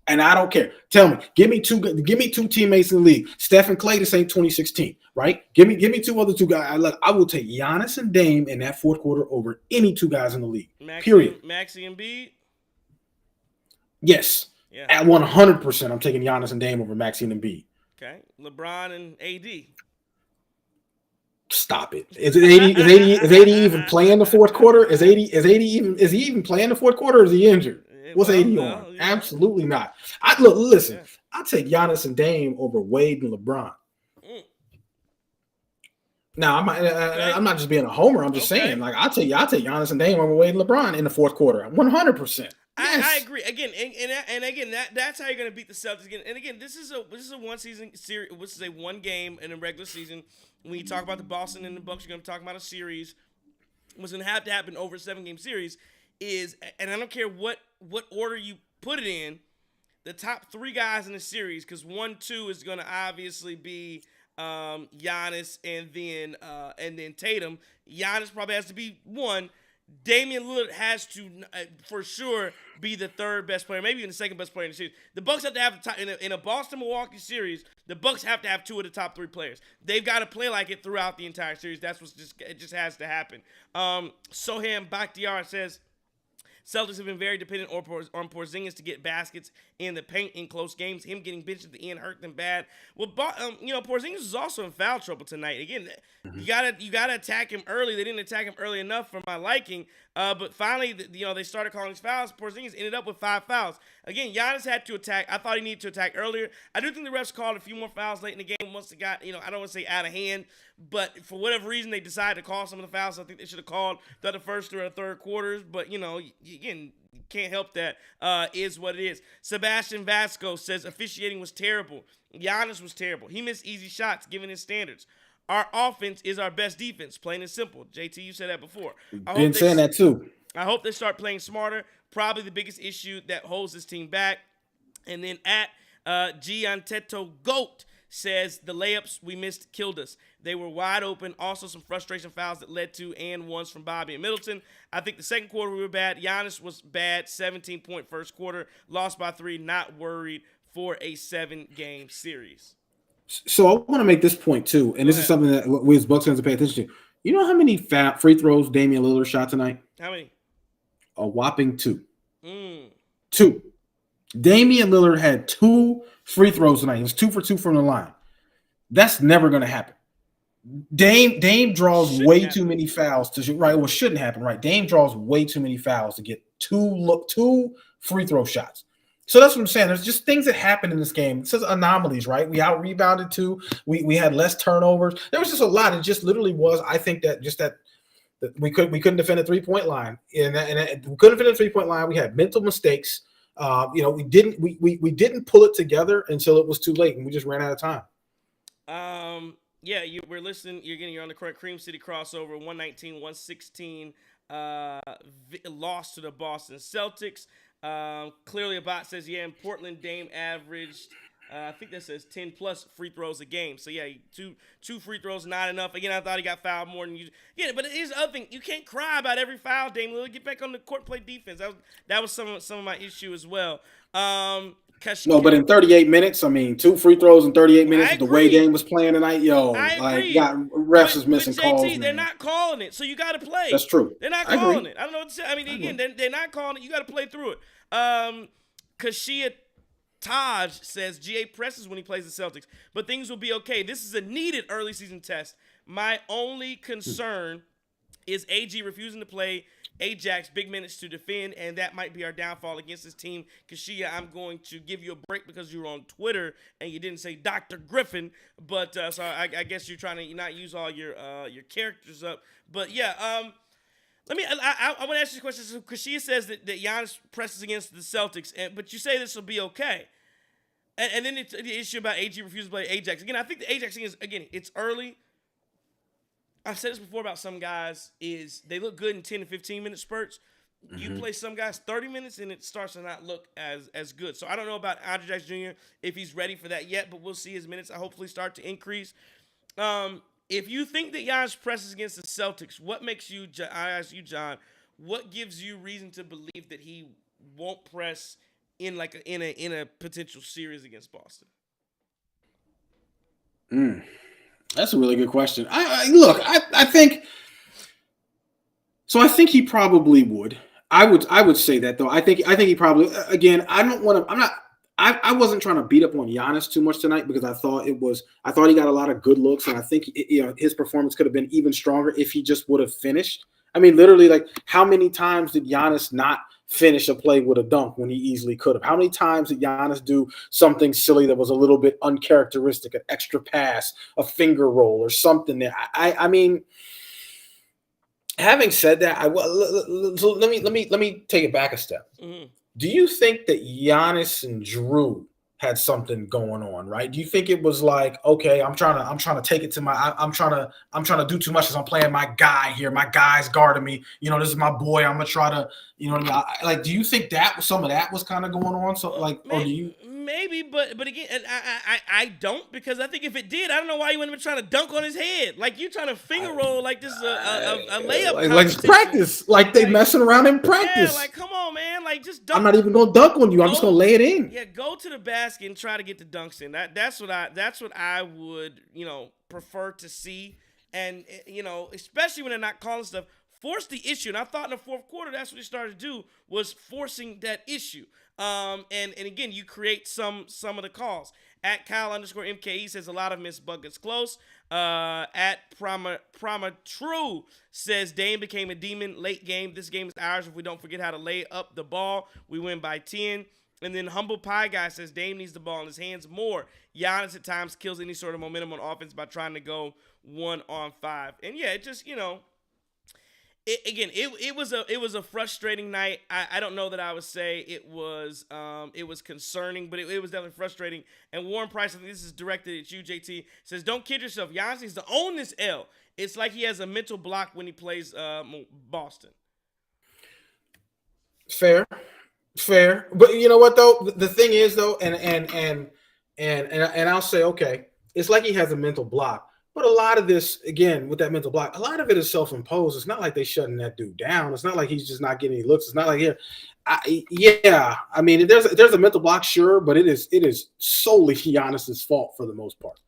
And I don't care. Tell me, give me two teammates in the league. Steph and Clay, this ain't 2016, right? Give me two other two guys. I will take Giannis and Dame in that fourth quarter over any two guys in the league. Period. Maxey and Embiid? Yes. Yeah. At 100%, I'm taking Giannis and Dame over Maxey and Embiid. Okay. LeBron and AD. Stop it. Is AD even playing the fourth quarter? Is he even playing the fourth quarter or is he injured? What's AD on? Yeah. Absolutely not. Listen, I'll take Giannis and Dame over Wade and LeBron. Now, I'm not just being a homer. I'm just saying, like, I'll take Giannis and Dame over Wade and LeBron in the fourth quarter. 100%. I agree. Again, and again, that's how you're going to beat the Celtics again. And again, this is a one season series. This is a one game in a regular season. When you talk about the Boston and the Bucks, you're going to talk about a series. What's going to have to happen over a 7-game series is, and I don't care what order you put it in, the top 3 guys in the series, because 1-2 is going to obviously be Giannis and then Tatum. Giannis probably has to be 1. Damian Lillard has to, for sure, be the third best player, maybe even the second best player in the series. The Bucks have to have the top, in a Boston-Milwaukee series. The Bucks have to have 2 of the top 3 players. They've got to play like it throughout the entire series. That's it just has to happen. Soham Bakhtiar says, Celtics have been very dependent on Porzingis to get baskets in the paint in close games. Him getting benched at the end hurt them bad. Well, Porzingis is also in foul trouble tonight. Again, you gotta attack him early. They didn't attack him early enough for my liking. But finally, they started calling these fouls. Porzingis ended up with 5 fouls. Again, Giannis had to attack. I thought he needed to attack earlier. I do think the refs called a few more fouls late in the game once it got, I don't want to say out of hand, but for whatever reason, they decided to call some of the fouls. I think they should have called the first or third quarters. But, again, you can't help that. Is what it is. Sebastian Vasco says officiating was terrible. Giannis was terrible. He missed easy shots given his standards. Our offense is our best defense, plain and simple. JT, you said that before. Been saying that too. I hope they start playing smarter. Probably the biggest issue that holds this team back. And then at Giantetto Goat says the layups we missed killed us. They were wide open. Also some frustration fouls that led to and ones from Bobby and Middleton. I think the second quarter we were bad. Giannis was bad. 17-point first quarter. Lost by 3. Not worried for a 7-game series. So I want to make this point too, and this is something that we as Bucks fans pay attention to. You know how many free throws Damian Lillard shot tonight? How many? A whopping 2. 2. Damian Lillard had 2 free throws tonight. He was 2 for 2 from the line. That's never going to happen. Dame draws way too many fouls to shoot. Right, well, shouldn't happen. Right, Dame draws way too many fouls to get 2 free throw shots. So that's what I'm saying. There's just things that happen in this game. It's just anomalies, right? We out rebounded 2. We had less turnovers. There was just a lot. It just literally was. I think that we couldn't defend a 3-point line, and we couldn't defend a 3-point line. We had mental mistakes. We didn't pull it together until it was too late, and we just ran out of time. We're listening. You're on the correct Cream City crossover. 119-116 loss to the Boston Celtics. Clearly, a bot says, in Portland, Dame averaged, I think that says 10-plus free throws a game. So, two free throws, not enough. Again, I thought he got fouled more than you. Yeah, but here's the other thing. You can't cry about every foul, Dame Lillard. Get back on the court and play defense. That was some of my issue as well. No, but in 38 minutes, I mean, 2 free throws in 38 minutes with the way agree. game was playing tonight, I agree. got refs is missing JT, calls. they're Man. not calling it, so you got to play. That's true. They're not I calling agree. it. I don't know what to say. I mean, again, they're not calling it. You got to play through it. Kashia Taj says GA presses when he plays the Celtics, but things will be okay. This is a needed early season test. My only concern is AG refusing to play Ajax big minutes to defend, and that might be our downfall against this team. Kashia, I'm going to give you a break because you were on Twitter and you didn't say Dr. Griffin, but so I guess you're trying to not use all your characters up. But yeah, I want to ask you a question. So Kashia says that Giannis presses against the Celtics, but you say this will be okay. And then it's the issue about AG refusing to play Ajax. Again, I think the Ajax thing is, again, it's early. I've said this before about some guys is they look good in 10 to 15-minute spurts. Mm-hmm. You play some guys 30 minutes, and it starts to not look as good. So I don't know about Andre Jackson Jr. if he's ready for that yet, but we'll see his minutes hopefully start to increase. If you think that Giannis presses against the Celtics, what makes you, I ask you, John, what gives you reason to believe that he won't press in a potential series against Boston? That's a really good question. I think so. I think he probably would. I would say that though. I think he probably. Again, I don't want to. I wasn't trying to beat up on Giannis too much tonight because I thought he got a lot of good looks, and I think his performance could have been even stronger if he just would have finished. I mean, literally, like how many times did Giannis not finish a play with a dunk when he easily could have? How many times did Giannis do something silly that was a little bit uncharacteristic, an extra pass, a finger roll, or something there? I mean, having said that, so let me take it back a step. Mm-hmm. Do you think that Giannis and Jrue had something going on, right? Do you think it was like, okay, I'm trying to take it to my, I'm trying to do too much as I'm playing my guy here. My guy's guarding me. This is my boy. I'm gonna try to, like, do you think that some of that was kind of going on? So like, maybe, or do you? Maybe, but again, I don't, because I think if it did, I don't know why you wouldn't have been trying to dunk on his head. Like you trying to finger roll like this is a layup. Like practice, like they messing around in practice. Yeah, like come on, man, like just dunk. I'm not even gonna dunk on you. I'm just gonna lay it in. Yeah, go to the basket and try to get the dunks in. That's what I would prefer to see, and especially when they're not calling stuff. Force the issue, and I thought in the fourth quarter that's what he started to do, was forcing that issue. And again, you create some of the calls. At Kyle_MKE says a lot of missed buckets close. At Prama True says Dame became a demon late game. This game is ours if we don't forget how to lay up the ball. We win by 10. And then Humble Pie Guy says Dame needs the ball in his hands more. Giannis at times kills any sort of momentum on offense by trying to go 1-on-5. And yeah, it just It was a frustrating night. I don't know that I would say it was concerning, but it was definitely frustrating. And Warren Price, I think this is directed at you, JT, says, don't kid yourself. Giannis needs to own this L. It's like he has a mental block when he plays Boston. Fair. But you know what though? The thing is though, and I'll say, okay, it's like he has a mental block. But a lot of this, again, with that mental block, a lot of it is self-imposed. It's not like they shutting that dude down. It's not like he's just not getting any looks. It's not like here. I mean, there's a mental block, sure, but it is solely Giannis's fault for the most part.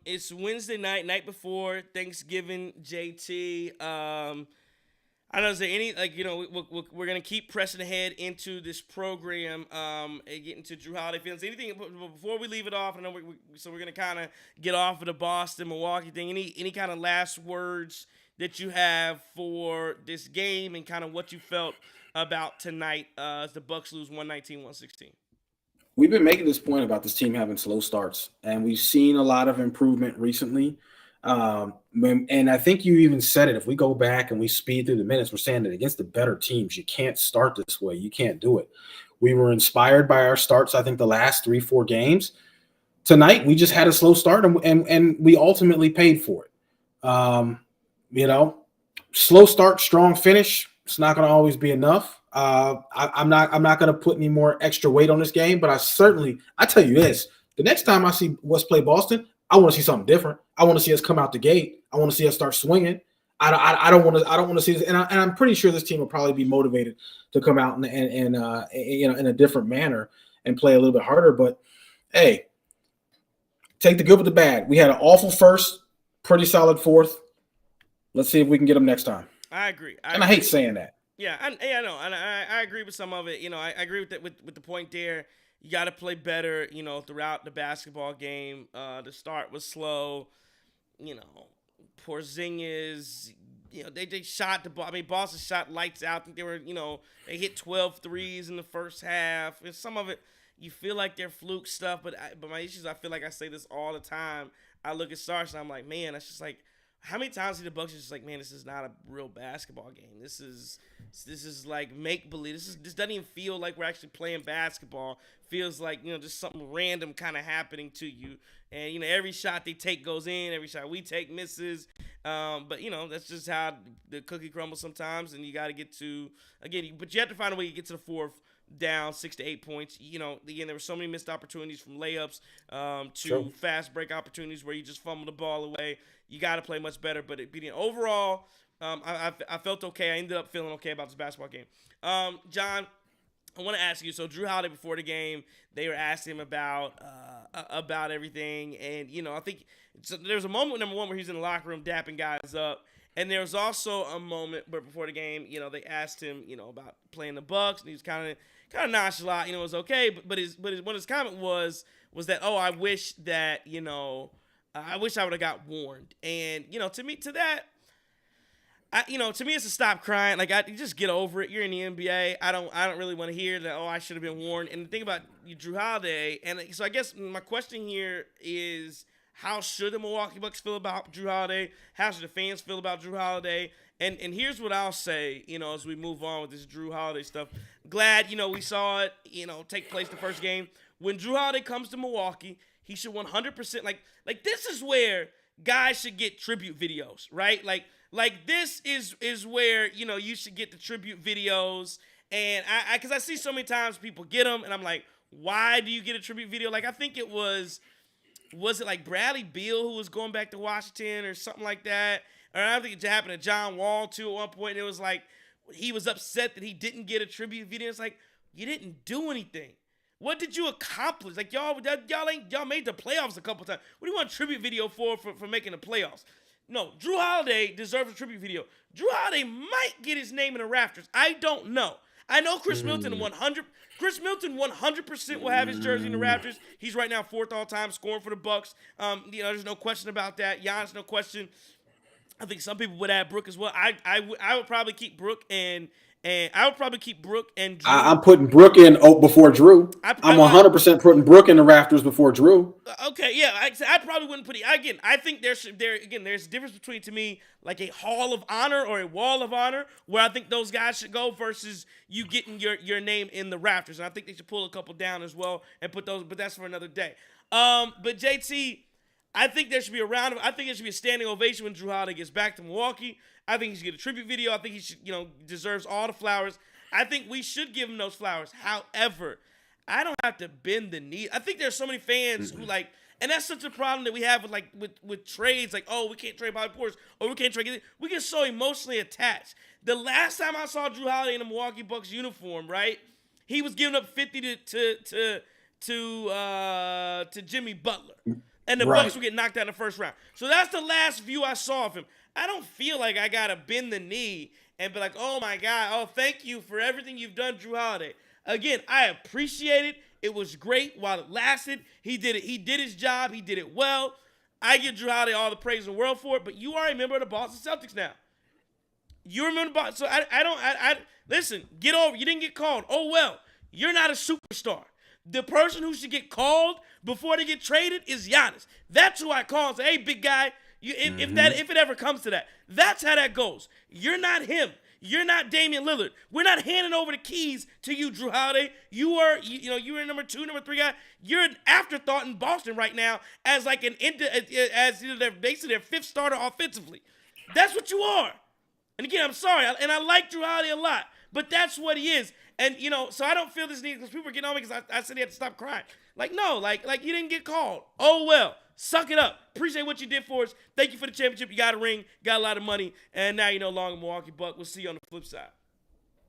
It's Wednesday night before Thanksgiving, JT. I don't know, is there any, we're going to keep pressing ahead into this program, getting to Jrue Holiday feelings. Anything, before we leave it off, I know we're going to kind of get off of the Boston, Milwaukee thing. Any kind of last words that you have for this game and kind of what you felt about tonight as the Bucks lose 119-116? We've been making this point about this team having slow starts, and we've seen a lot of improvement recently. And I think you even said it. If we go back and we speed through the minutes, we're saying that against the better teams, you can't start this way. You can't do it. We were inspired by our starts, I think, the last 3-4 games. Tonight, we just had a slow start, and we ultimately paid for it. Slow start, strong finish. It's not going to always be enough. I'm not going to put any more extra weight on this game, but I tell you this: the next time I see us play Boston, I want to see something different. I want to see us come out the gate. I want to see us start swinging. I don't want to see this, and I'm pretty sure this team will probably be motivated to come out in a different manner. and play a little bit harder. But hey, take the good with the bad. We had an awful first, pretty solid fourth. Let's see if we can get them next time. I agree. I hate saying that. Yeah, I know, and I agree with some of it. You know, I agree with that with the point there. You got to play better. You know, throughout the basketball game. The start was slow. You know, Porzingis. You know, they shot the ball. I mean, Boston shot lights out. I think they were. You know, they hit 12 threes in the first half. And some of it, you feel like they're fluke stuff. But my issues, I feel like I say this all the time. I look at stars and I'm like, man, that's just like. How many times see the Bucks just like, man, this is not a real basketball game. This is like make believe. This doesn't even feel like we're actually playing basketball. Feels like, you know, just something random kind of happening to you. And you know, every shot they take goes in. Every shot we take misses. But you know, that's just how the cookie crumbles sometimes. And you got to get to but you have to find a way to get to the fourth down 6 to 8 points. You know, again, there were so many missed opportunities from layups to fast break opportunities where you just fumble the ball away. You got to play much better. But overall, I felt okay. I ended up feeling okay about this basketball game. John, I want to ask you. So Jrue Holiday before the game, they were asking him about everything, and you know, I think there was a moment number one where he's in the locker room dapping guys up. And there was also a moment where before the game, you know, they asked him, you know, about playing the Bucks, and he was kind of nonchalant. You know, it was okay, but his comment was that, oh, I wish that, you know, I wish I would have got warned. And you know, to me, it's a stop crying. Like, you just get over it. You're in the NBA. I don't really want to hear that. Oh, I should have been warned. And the thing about Jrue Holiday, and so I guess my question here is, how should the Milwaukee Bucks feel about Jrue Holiday? How should the fans feel about Jrue Holiday? And here's what I'll say, you know, as we move on with this Jrue Holiday stuff. Glad, you know, we saw it, you know, take place the first game. When Jrue Holiday comes to Milwaukee, he should 100%, like this is where guys should get tribute videos, right? Like this is where, you know, you should get the tribute videos. And because I see so many times people get them, and I'm like, why do you get a tribute video? Like, I think it was it like Bradley Beal who was going back to Washington or something like that? Or I think it happened to John Wall too at one point. And it was like he was upset that he didn't get a tribute video. It's like, you didn't do anything. What did you accomplish? Like y'all made the playoffs a couple times. What do you want a tribute video for making the playoffs? No, Jrue Holiday deserves a tribute video. Jrue Holiday might get his name in the rafters. I don't know. I know Chris Milton 100% will have his jersey in the Raptors. He's right now fourth all time scoring for the Bucks. You know, there's no question about that. Giannis, no question. I think some people would add Brook as well. I would probably keep Brook and Jrue. I'm putting Brook in before Jrue. I'm 100% putting Brook in the rafters before Jrue. Okay, yeah, I probably wouldn't put it. Again, I think there's a difference between, to me, like a Hall of Honor or a Wall of Honor, where I think those guys should go versus you getting your name in the rafters. And I think they should pull a couple down as well and put those, but that's for another day. But JT, I think there should be I think there should be a standing ovation when Jrue Holiday gets back to Milwaukee. I think he should get a tribute video. I think he should, you know, deserves all the flowers. I think we should give him those flowers. However, I don't have to bend the knee. I think there's so many fans who like, and that's such a problem that we have with trades. Like, oh, we can't trade Bobby Portis, or we can't trade it. We get so emotionally attached. The last time I saw Jrue Holiday in a Milwaukee Bucks uniform, right, he was giving up 50 to Jimmy Butler. And the Bucks were getting knocked out in the first round. So that's the last view I saw of him. I don't feel like I got to bend the knee and be like, oh, my God, oh, thank you for everything you've done, Jrue Holiday. Again, I appreciate it. It was great while it lasted. He did it. He did his job. He did it well. I give Jrue Holiday all the praise in the world for it, but you are a member of the Boston Celtics now. You remember the Boston. So I listen, get over. You didn't get called. Oh, well, you're not a superstar. The person who should get called before they get traded is Giannis. That's who I call and say, hey, big guy, if it ever comes to that. That's how that goes. You're not him. You're not Damian Lillard. We're not handing over the keys to you, Jrue Holiday. You were number 2, number 3 guy. You're an afterthought in Boston right now as like basically their 5th starter offensively. That's what you are. And again, I'm sorry, and I like Jrue Holiday a lot, but that's what he is. And, you know, so I don't feel this need, because people are getting on me because I said he had to stop crying. Like, no, like you didn't get called. Oh, well, suck it up. Appreciate what you did for us. Thank you for the championship. You got a ring, got a lot of money, and now you're no longer Milwaukee Buck. We'll see you on the flip side.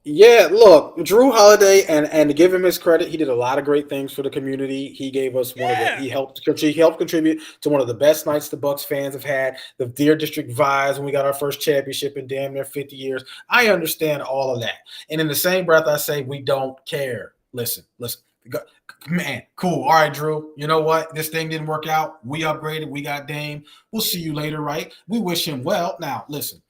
Yeah, look, Jrue Holiday, and to give him his credit, he did a lot of great things for the community. He gave us Yeah. he helped contribute to one of the best nights the Bucks fans have had. The Deer District vibes when we got our first championship in damn near 50 years. I understand all of that, and in the same breath, I say we don't care. Listen, man, cool. All right, Jrue. You know what? This thing didn't work out. We upgraded. We got Dame. We'll see you later, right? We wish him well. Now, listen.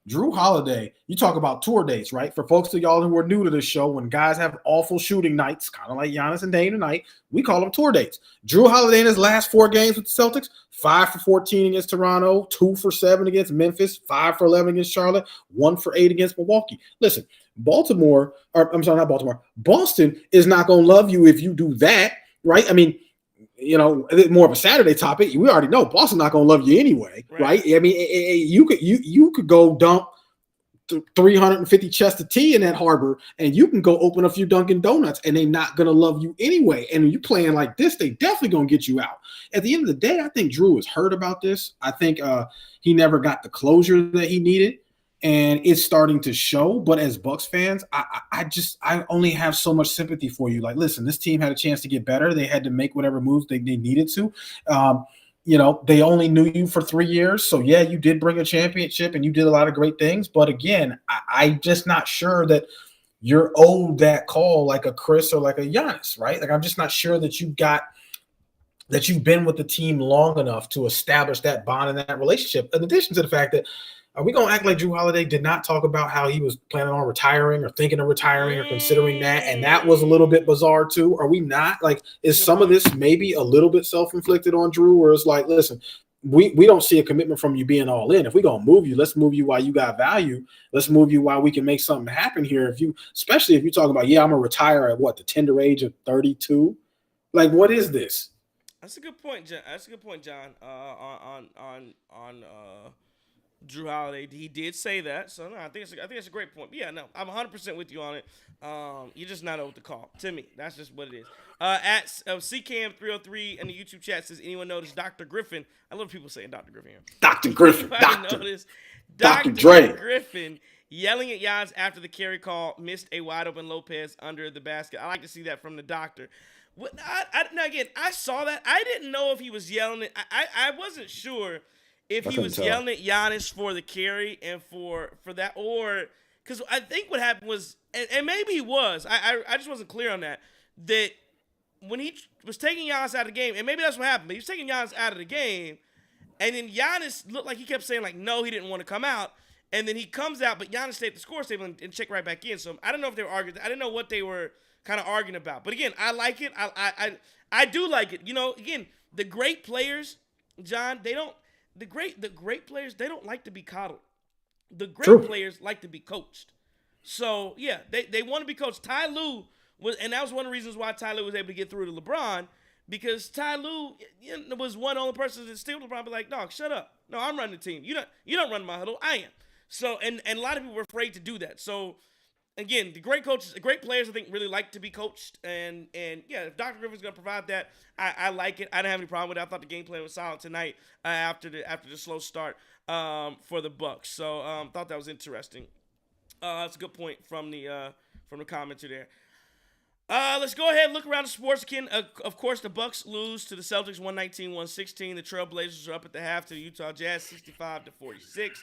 Jrue Holiday, you talk about tour dates, right? For folks of y'all who are new to this show, when guys have awful shooting nights, kind of like Giannis and Dame tonight, we call them tour dates. Jrue Holiday in his last 4 games with the Celtics, 5 for 14 against Toronto, 2 for 7 against Memphis, 5 for 11 against Charlotte, 1 for 8 against Milwaukee. Listen, Boston is not going to love you if you do that, right? I mean, more of a Saturday topic. We already know Boston not going to love you anyway, right? I mean, you could go dump 350 chests of tea in that harbor, and you can go open a few Dunkin' Donuts, and they're not going to love you anyway. And you playing like this, they definitely going to get you out. At the end of the day, I think Jrue has heard about this. I think he never got the closure that he needed. And it's starting to show. But as Bucks fans, I only have so much sympathy for you. Like, listen, this team had a chance to get better. They had to make whatever moves they needed to. They only knew you for 3 years. So, yeah, you did bring a championship and you did a lot of great things. But, again, I'm just not sure that you're owed that call like a Chris or like a Giannis, right? Like, I'm just not sure that you've been with the team long enough to establish that bond and that relationship. In addition to the fact that, are we going to act like Jrue Holiday did not talk about how he was planning on retiring or thinking of retiring or considering that? And that was a little bit bizarre too. Are we not? Like, is some of this maybe a little bit self-inflicted on Jrue, where it's like, listen, we don't see a commitment from you being all in. If we're going to move you, let's move you while you got value. Let's move you while we can make something happen here. Especially if you talk about, I'm going to retire at the tender age of 32. Like, what is this? That's a good point, John. On Jrue Holiday, he did say that, so no, I think it's a great point. But yeah, no, I'm 100% with you on it. You're just not owed the call. To me, that's just what it is. At CCAM303 in the YouTube chat says, anyone notice Dr. Griffin? I love people saying Dr. Griffin here. Dr. Griffin, Dr. Dre Griffin yelling at Giannis after the carry call, missed a wide open Lopez under the basket. I like to see that from the doctor. Now again, I saw that. I didn't know if he was yelling it. I wasn't sure if he was yelling at Giannis for the carry and for that, or because I think what happened was, and maybe he was, I just wasn't clear on that when he was taking Giannis out of the game, and maybe that's what happened, but he was taking Giannis out of the game, and then Giannis looked like he kept saying, like, no, he didn't want to come out, and then he comes out, but Giannis stayed at the score table and checked right back in, so I don't know if they were arguing. I didn't know what they were kind of arguing about, but again, I like it. I do like it. Again, the great players, John, the great players, they don't like to be coddled. The great players like to be coached. So, yeah, they want to be coached. Ty Lue and that was one of the reasons why Ty Lue was able to get through to LeBron, because Ty Lue was one only person that still LeBron be like, dog, shut up. No, I'm running the team. You don't run my huddle. I am. So, and a lot of people were afraid to do that. So, again, the great players, I think, really like to be coached. And yeah, if Dr. Griffin's going to provide that, I like it. I didn't have any problem with it. I thought the game plan was solid tonight after the slow start for the Bucks. So thought that was interesting. That's a good point from the commenter there. Let's go ahead and look around the sports again. Of course, the Bucks lose to the Celtics 119-116. The Trailblazers are up at the half to the Utah Jazz 65-46.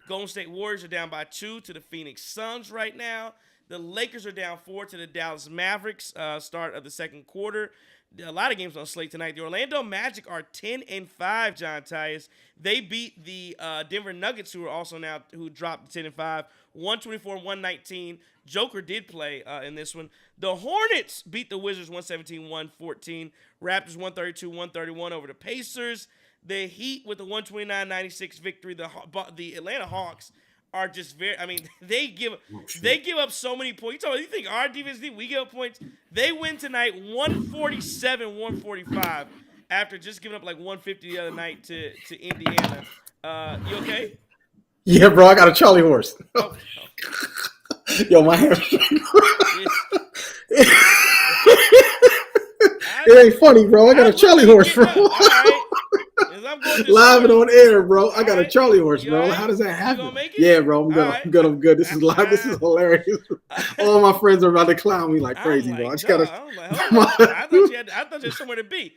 Golden State Warriors are down by 2 to the Phoenix Suns right now. The Lakers are down 4 to the Dallas Mavericks, start of the second quarter. A lot of games on slate tonight. The Orlando Magic are 10-5, John Tyus. They beat the Denver Nuggets, who dropped to 10-5, 124-119. Joker did play in this one. The Hornets beat the Wizards 117-114. Raptors 132-131 over the Pacers. The Heat with the 129-96 victory. The Atlanta Hawks are just they give up so many points. You think our defense, we give up points? They win tonight 147-145 after just giving up like 150 the other night to Indiana. You okay? Yeah, bro, I got a Charlie horse. Oh. Yo, my hair. It ain't funny, bro. I got a Charlie horse, bro. All right. I'm I'm going to live and school. on air, bro. I got All a right. Charlie horse, You bro. all right? How does that You happen? gonna make it? Yeah, bro. I'm good. All right. I'm good. I'm good. This is live. This is hilarious. All my friends are about to clown me like crazy, I'm bro. I like, just gotta. dog, I'm like, hold on. I thought you had somewhere to be.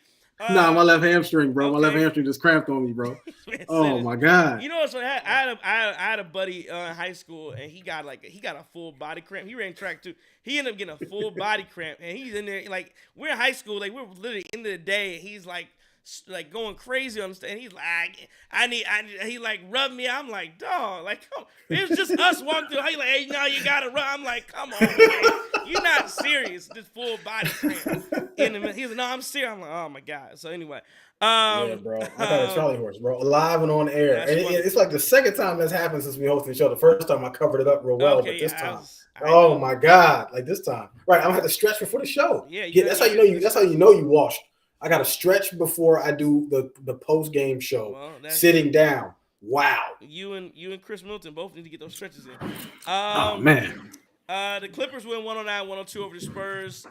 Nah, my left hamstring, bro. My left okay. hamstring just cramped on me, bro. Man, Oh my god. You know what? So I had a buddy in high school, and he got a full body cramp. He ran track too. He ended up getting a full body cramp, and he's in there like we're in high school, like we're literally end of the day, and he's like going crazy on the stage. And he's like, I need. He like rubbed me. I'm like, dog, like come. It was just us walking through. He like, hey, no, you gotta rub. I'm like, come on, man. You're not serious. This full body cramp. He's like, no, I'm serious. I'm like, oh my god. So anyway. Yeah, bro. I got a Charlie horse, bro. Live and on air. And it's like the second time that's happened since we hosted the show. The first time I covered it up real well, but this time, oh my god! Like this time, right? I'm gonna have to stretch before the show. Yeah, that's how you know you. That's how you know you washed. I got to stretch before I do the post game show. Sitting down. Wow. You and Chris Milton both need to get those stretches in. Oh man. The Clippers win 109-102 over the Spurs.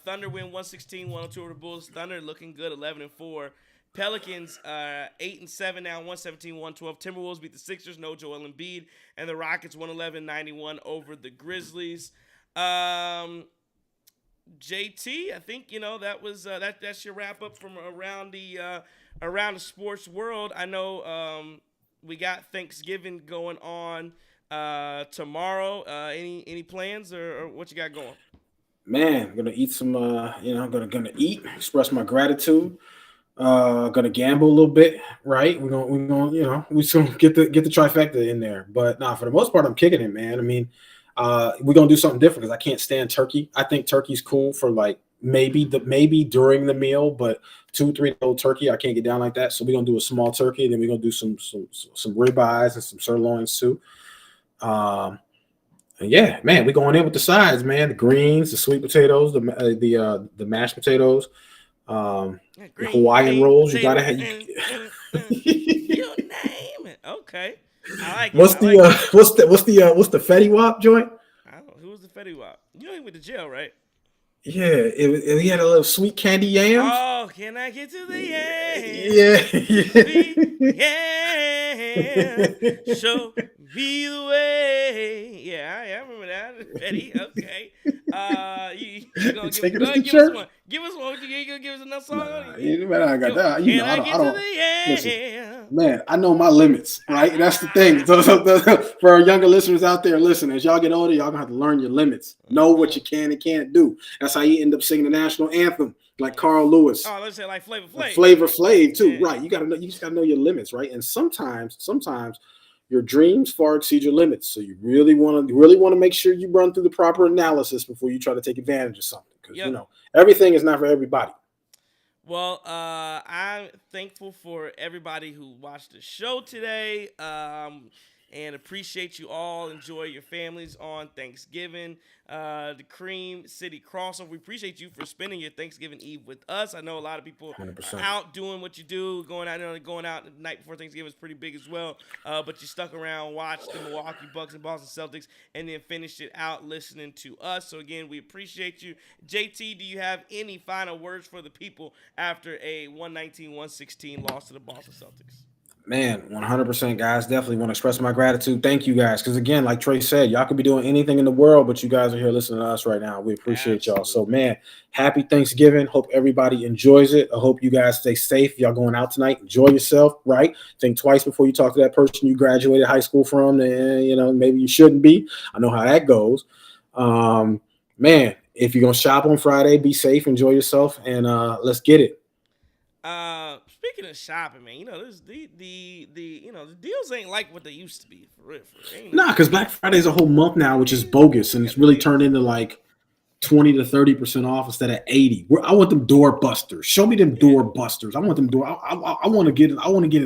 Thunder win 116-102 over the Bulls. Thunder looking good, 11-4. Pelicans 8-7 now, 117-112. Timberwolves beat the Sixers, no Joel Embiid, and the Rockets 111-91 over the Grizzlies. JT, I think that was that's your wrap up from around the sports world. I know we got Thanksgiving going on tomorrow. Any plans or what you got going? Man, I'm gonna eat some. I'm gonna eat, express my gratitude. Gonna gamble a little bit, right? We're gonna we just gonna get the trifecta in there. But for the most part, I'm kicking it, man. I mean, we're gonna do something different because I can't stand turkey. I think turkey's cool for like maybe during the meal, but 2-3 turkey, I can't get down like that. So we're gonna do a small turkey, then we're gonna do some ribeyes and some sirloins too. And yeah, man, we're going in with the sides, man. The greens, the sweet potatoes, the mashed potatoes. The Hawaiian rolls, you gotta have. You name it. Okay, I like it. What's the Fetty Wap joint? I don't know. Who was the Fetty Wap? You know he went to jail, right? Yeah, he had a little sweet candy yams. Oh, can I get to the yams? Yeah. Show me the way. Yeah, I remember that. Fetty, okay. You gonna give us one? Give us one. You gonna give us another song? I got that. Listen, man, I know my limits, right? That's the thing. So, for our younger listeners out there, listen, as y'all get older, y'all gonna have to learn your limits. Know what you can and can't do. That's how you end up singing the national anthem, like Carl Lewis. Oh, let's say like Flavor Flav. Flavor Flav too, right? You just gotta know your limits, right? And sometimes your dreams far exceed your limits. So you really want to make sure you run through the proper analysis before you try to take advantage of something, because everything is not for everybody. Well, I'm thankful for everybody who watched the show today, and appreciate you all. Enjoy your families on Thanksgiving. The Cream City Crossover. We appreciate you for spending your Thanksgiving Eve with us. I know a lot of people 100%. are out doing what you do, going out the night before Thanksgiving is pretty big as well. But you stuck around, watched the Milwaukee Bucks and Boston Celtics, and then finished it out listening to us. So again, we appreciate you. JT, do you have any final words for the people after a 119-116 loss to the Boston Celtics? Man, 100%, guys. Definitely want to express my gratitude. Thank you, guys. Because again, like Trey said, y'all could be doing anything in the world, but you guys are here listening to us right now. We appreciate y'all. So, man, happy Thanksgiving. Hope everybody enjoys it. I hope you guys stay safe. Y'all going out tonight. Enjoy yourself, right? Think twice before you talk to that person you graduated high school from. And, maybe you shouldn't be. I know how that goes. Man, if you're going to shop on Friday, be safe, enjoy yourself, and let's get it. Speaking of shopping, man, the deals ain't like what they used to be for real. Nah, because Black Friday is a whole month now, which is bogus, and it's really turned into like 20 to 30% off instead of 80. I want them door busters. Show me them door busters. I want them door. I want to get in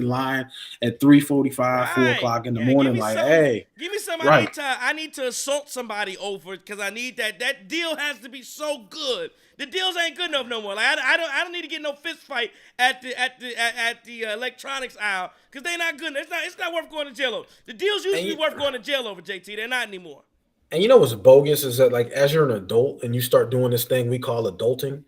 line at 3:45, 4 o'clock in the morning. Give me some. Right. I need to assault somebody over it because I need that. That deal has to be so good. The deals ain't good enough no more. Like I don't need to get no fist fight at the electronics aisle because they're not good. It's not worth going to jail over. The deals used to be worth going to jail over, JT. They're not anymore. And what's bogus is that, like, as you're an adult and you start doing this thing we call adulting,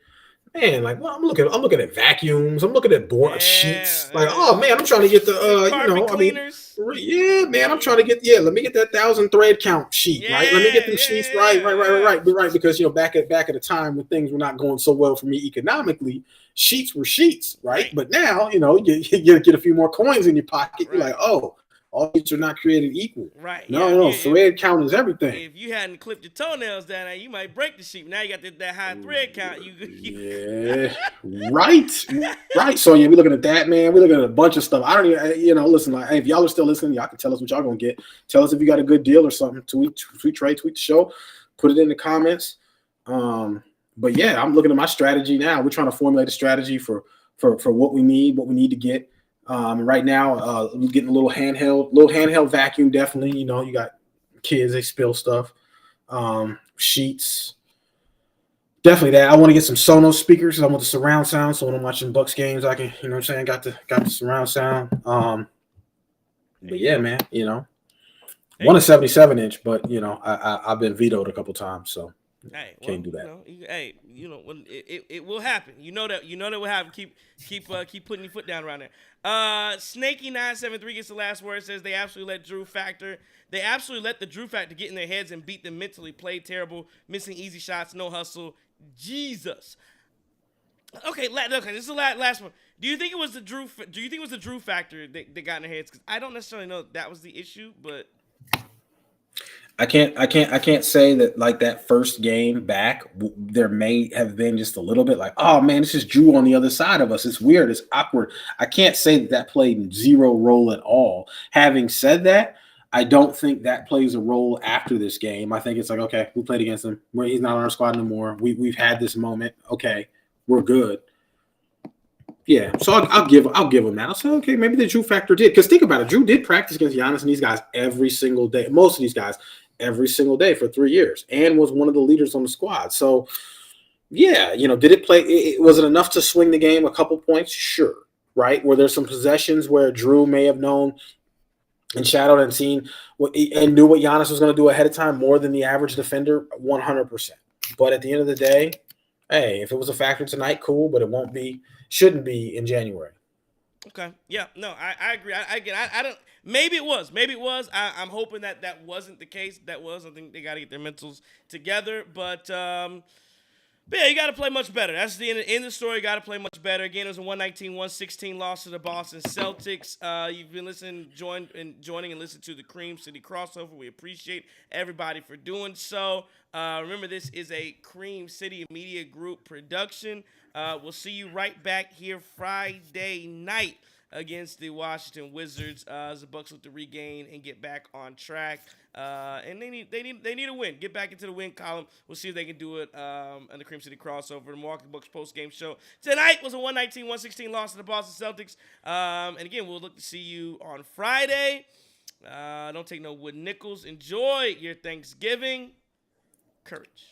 Man, like, well, I'm looking at vacuums. I'm looking at board sheets. Like, oh man, I'm trying to get the, carpet cleaners. yeah, man, I'm trying to get, yeah. Let me get that 1,000 thread count sheet, right? Let me get them sheets, right, right. Because back at a time when things were not going so well for me economically, sheets were sheets, right? But now, you get a few more coins in your pocket. You're like, oh, all sheets are not created equal. Right. No, thread count is everything. If you hadn't clipped your toenails down there, you might break the sheet. Now you got that high thread count. Yeah, right. So yeah, we're looking at that, man. We're looking at a bunch of stuff. I don't even, listen. Like, hey, if y'all are still listening, y'all can tell us what y'all gonna get. Tell us if you got a good deal or something. Tweet the show. Put it in the comments. But yeah, I'm looking at my strategy now. We're trying to formulate a strategy for what we need to get. Right now, we're getting a little handheld vacuum. Definitely, you got kids, they spill stuff. Sheets. Definitely that. I want to get some Sonos speakers. I want the surround sound, so when I'm watching Bucks games, I can, got the surround sound. But yeah, man, want a 77-inch, but I've been vetoed a couple times, so can't do that. It will happen. You know that will happen. Keep putting your foot down around there. Snakey973 gets the last word. Says they absolutely let the Jrue factor get in their heads and beat them mentally. Played terrible, missing easy shots, no hustle. Jesus. Okay. This is the last one. Do you think it was the Jrue factor that got in their heads? Because I don't necessarily know that was the issue, but I can't say that like that first game back, there may have been just a little bit like, oh man, this is Jrue on the other side of us. It's weird. It's awkward. I can't say that played zero role at all. Having said that, I don't think that plays a role after this game. I think it's like, okay, we played against him. He's not on our squad anymore. We've had this moment. Okay, we're good. Yeah, so I'll give him that. I'll say, okay, maybe the Jrue factor did. Because think about it, Jrue did practice against Giannis and these guys every single day. Most of these guys every single day for 3 years, and was one of the leaders on the squad. So, yeah, did it play? Was it enough to swing the game a couple points? Sure, right? Were there some possessions where Jrue may have known and shadowed and seen and knew what Giannis was going to do ahead of time more than the average defender? 100%. But at the end of the day, hey, if it was a factor tonight, cool. But it shouldn't be in January. Okay. Yeah. No, I agree. I don't. Maybe it was. I'm hoping that wasn't the case. That was. I think they got to get their mentals together. But yeah, you got to play much better. That's the end of the story. You got to play much better. Again, it was a 119-116 loss to the Boston Celtics. You've been joining and listening to the Cream City crossover. We appreciate everybody for doing so. Remember, this is a Cream City Media Group production. We'll see you right back here Friday night against the Washington Wizards as the Bucks look to regain and get back on track. And they need a win. Get back into the win column. We'll see if they can do it on the Cream City crossover. The Milwaukee Bucks post-game show tonight was a 119-116 loss to the Boston Celtics. And again, we'll look to see you on Friday. Don't take no wooden nickels. Enjoy your Thanksgiving. Courage.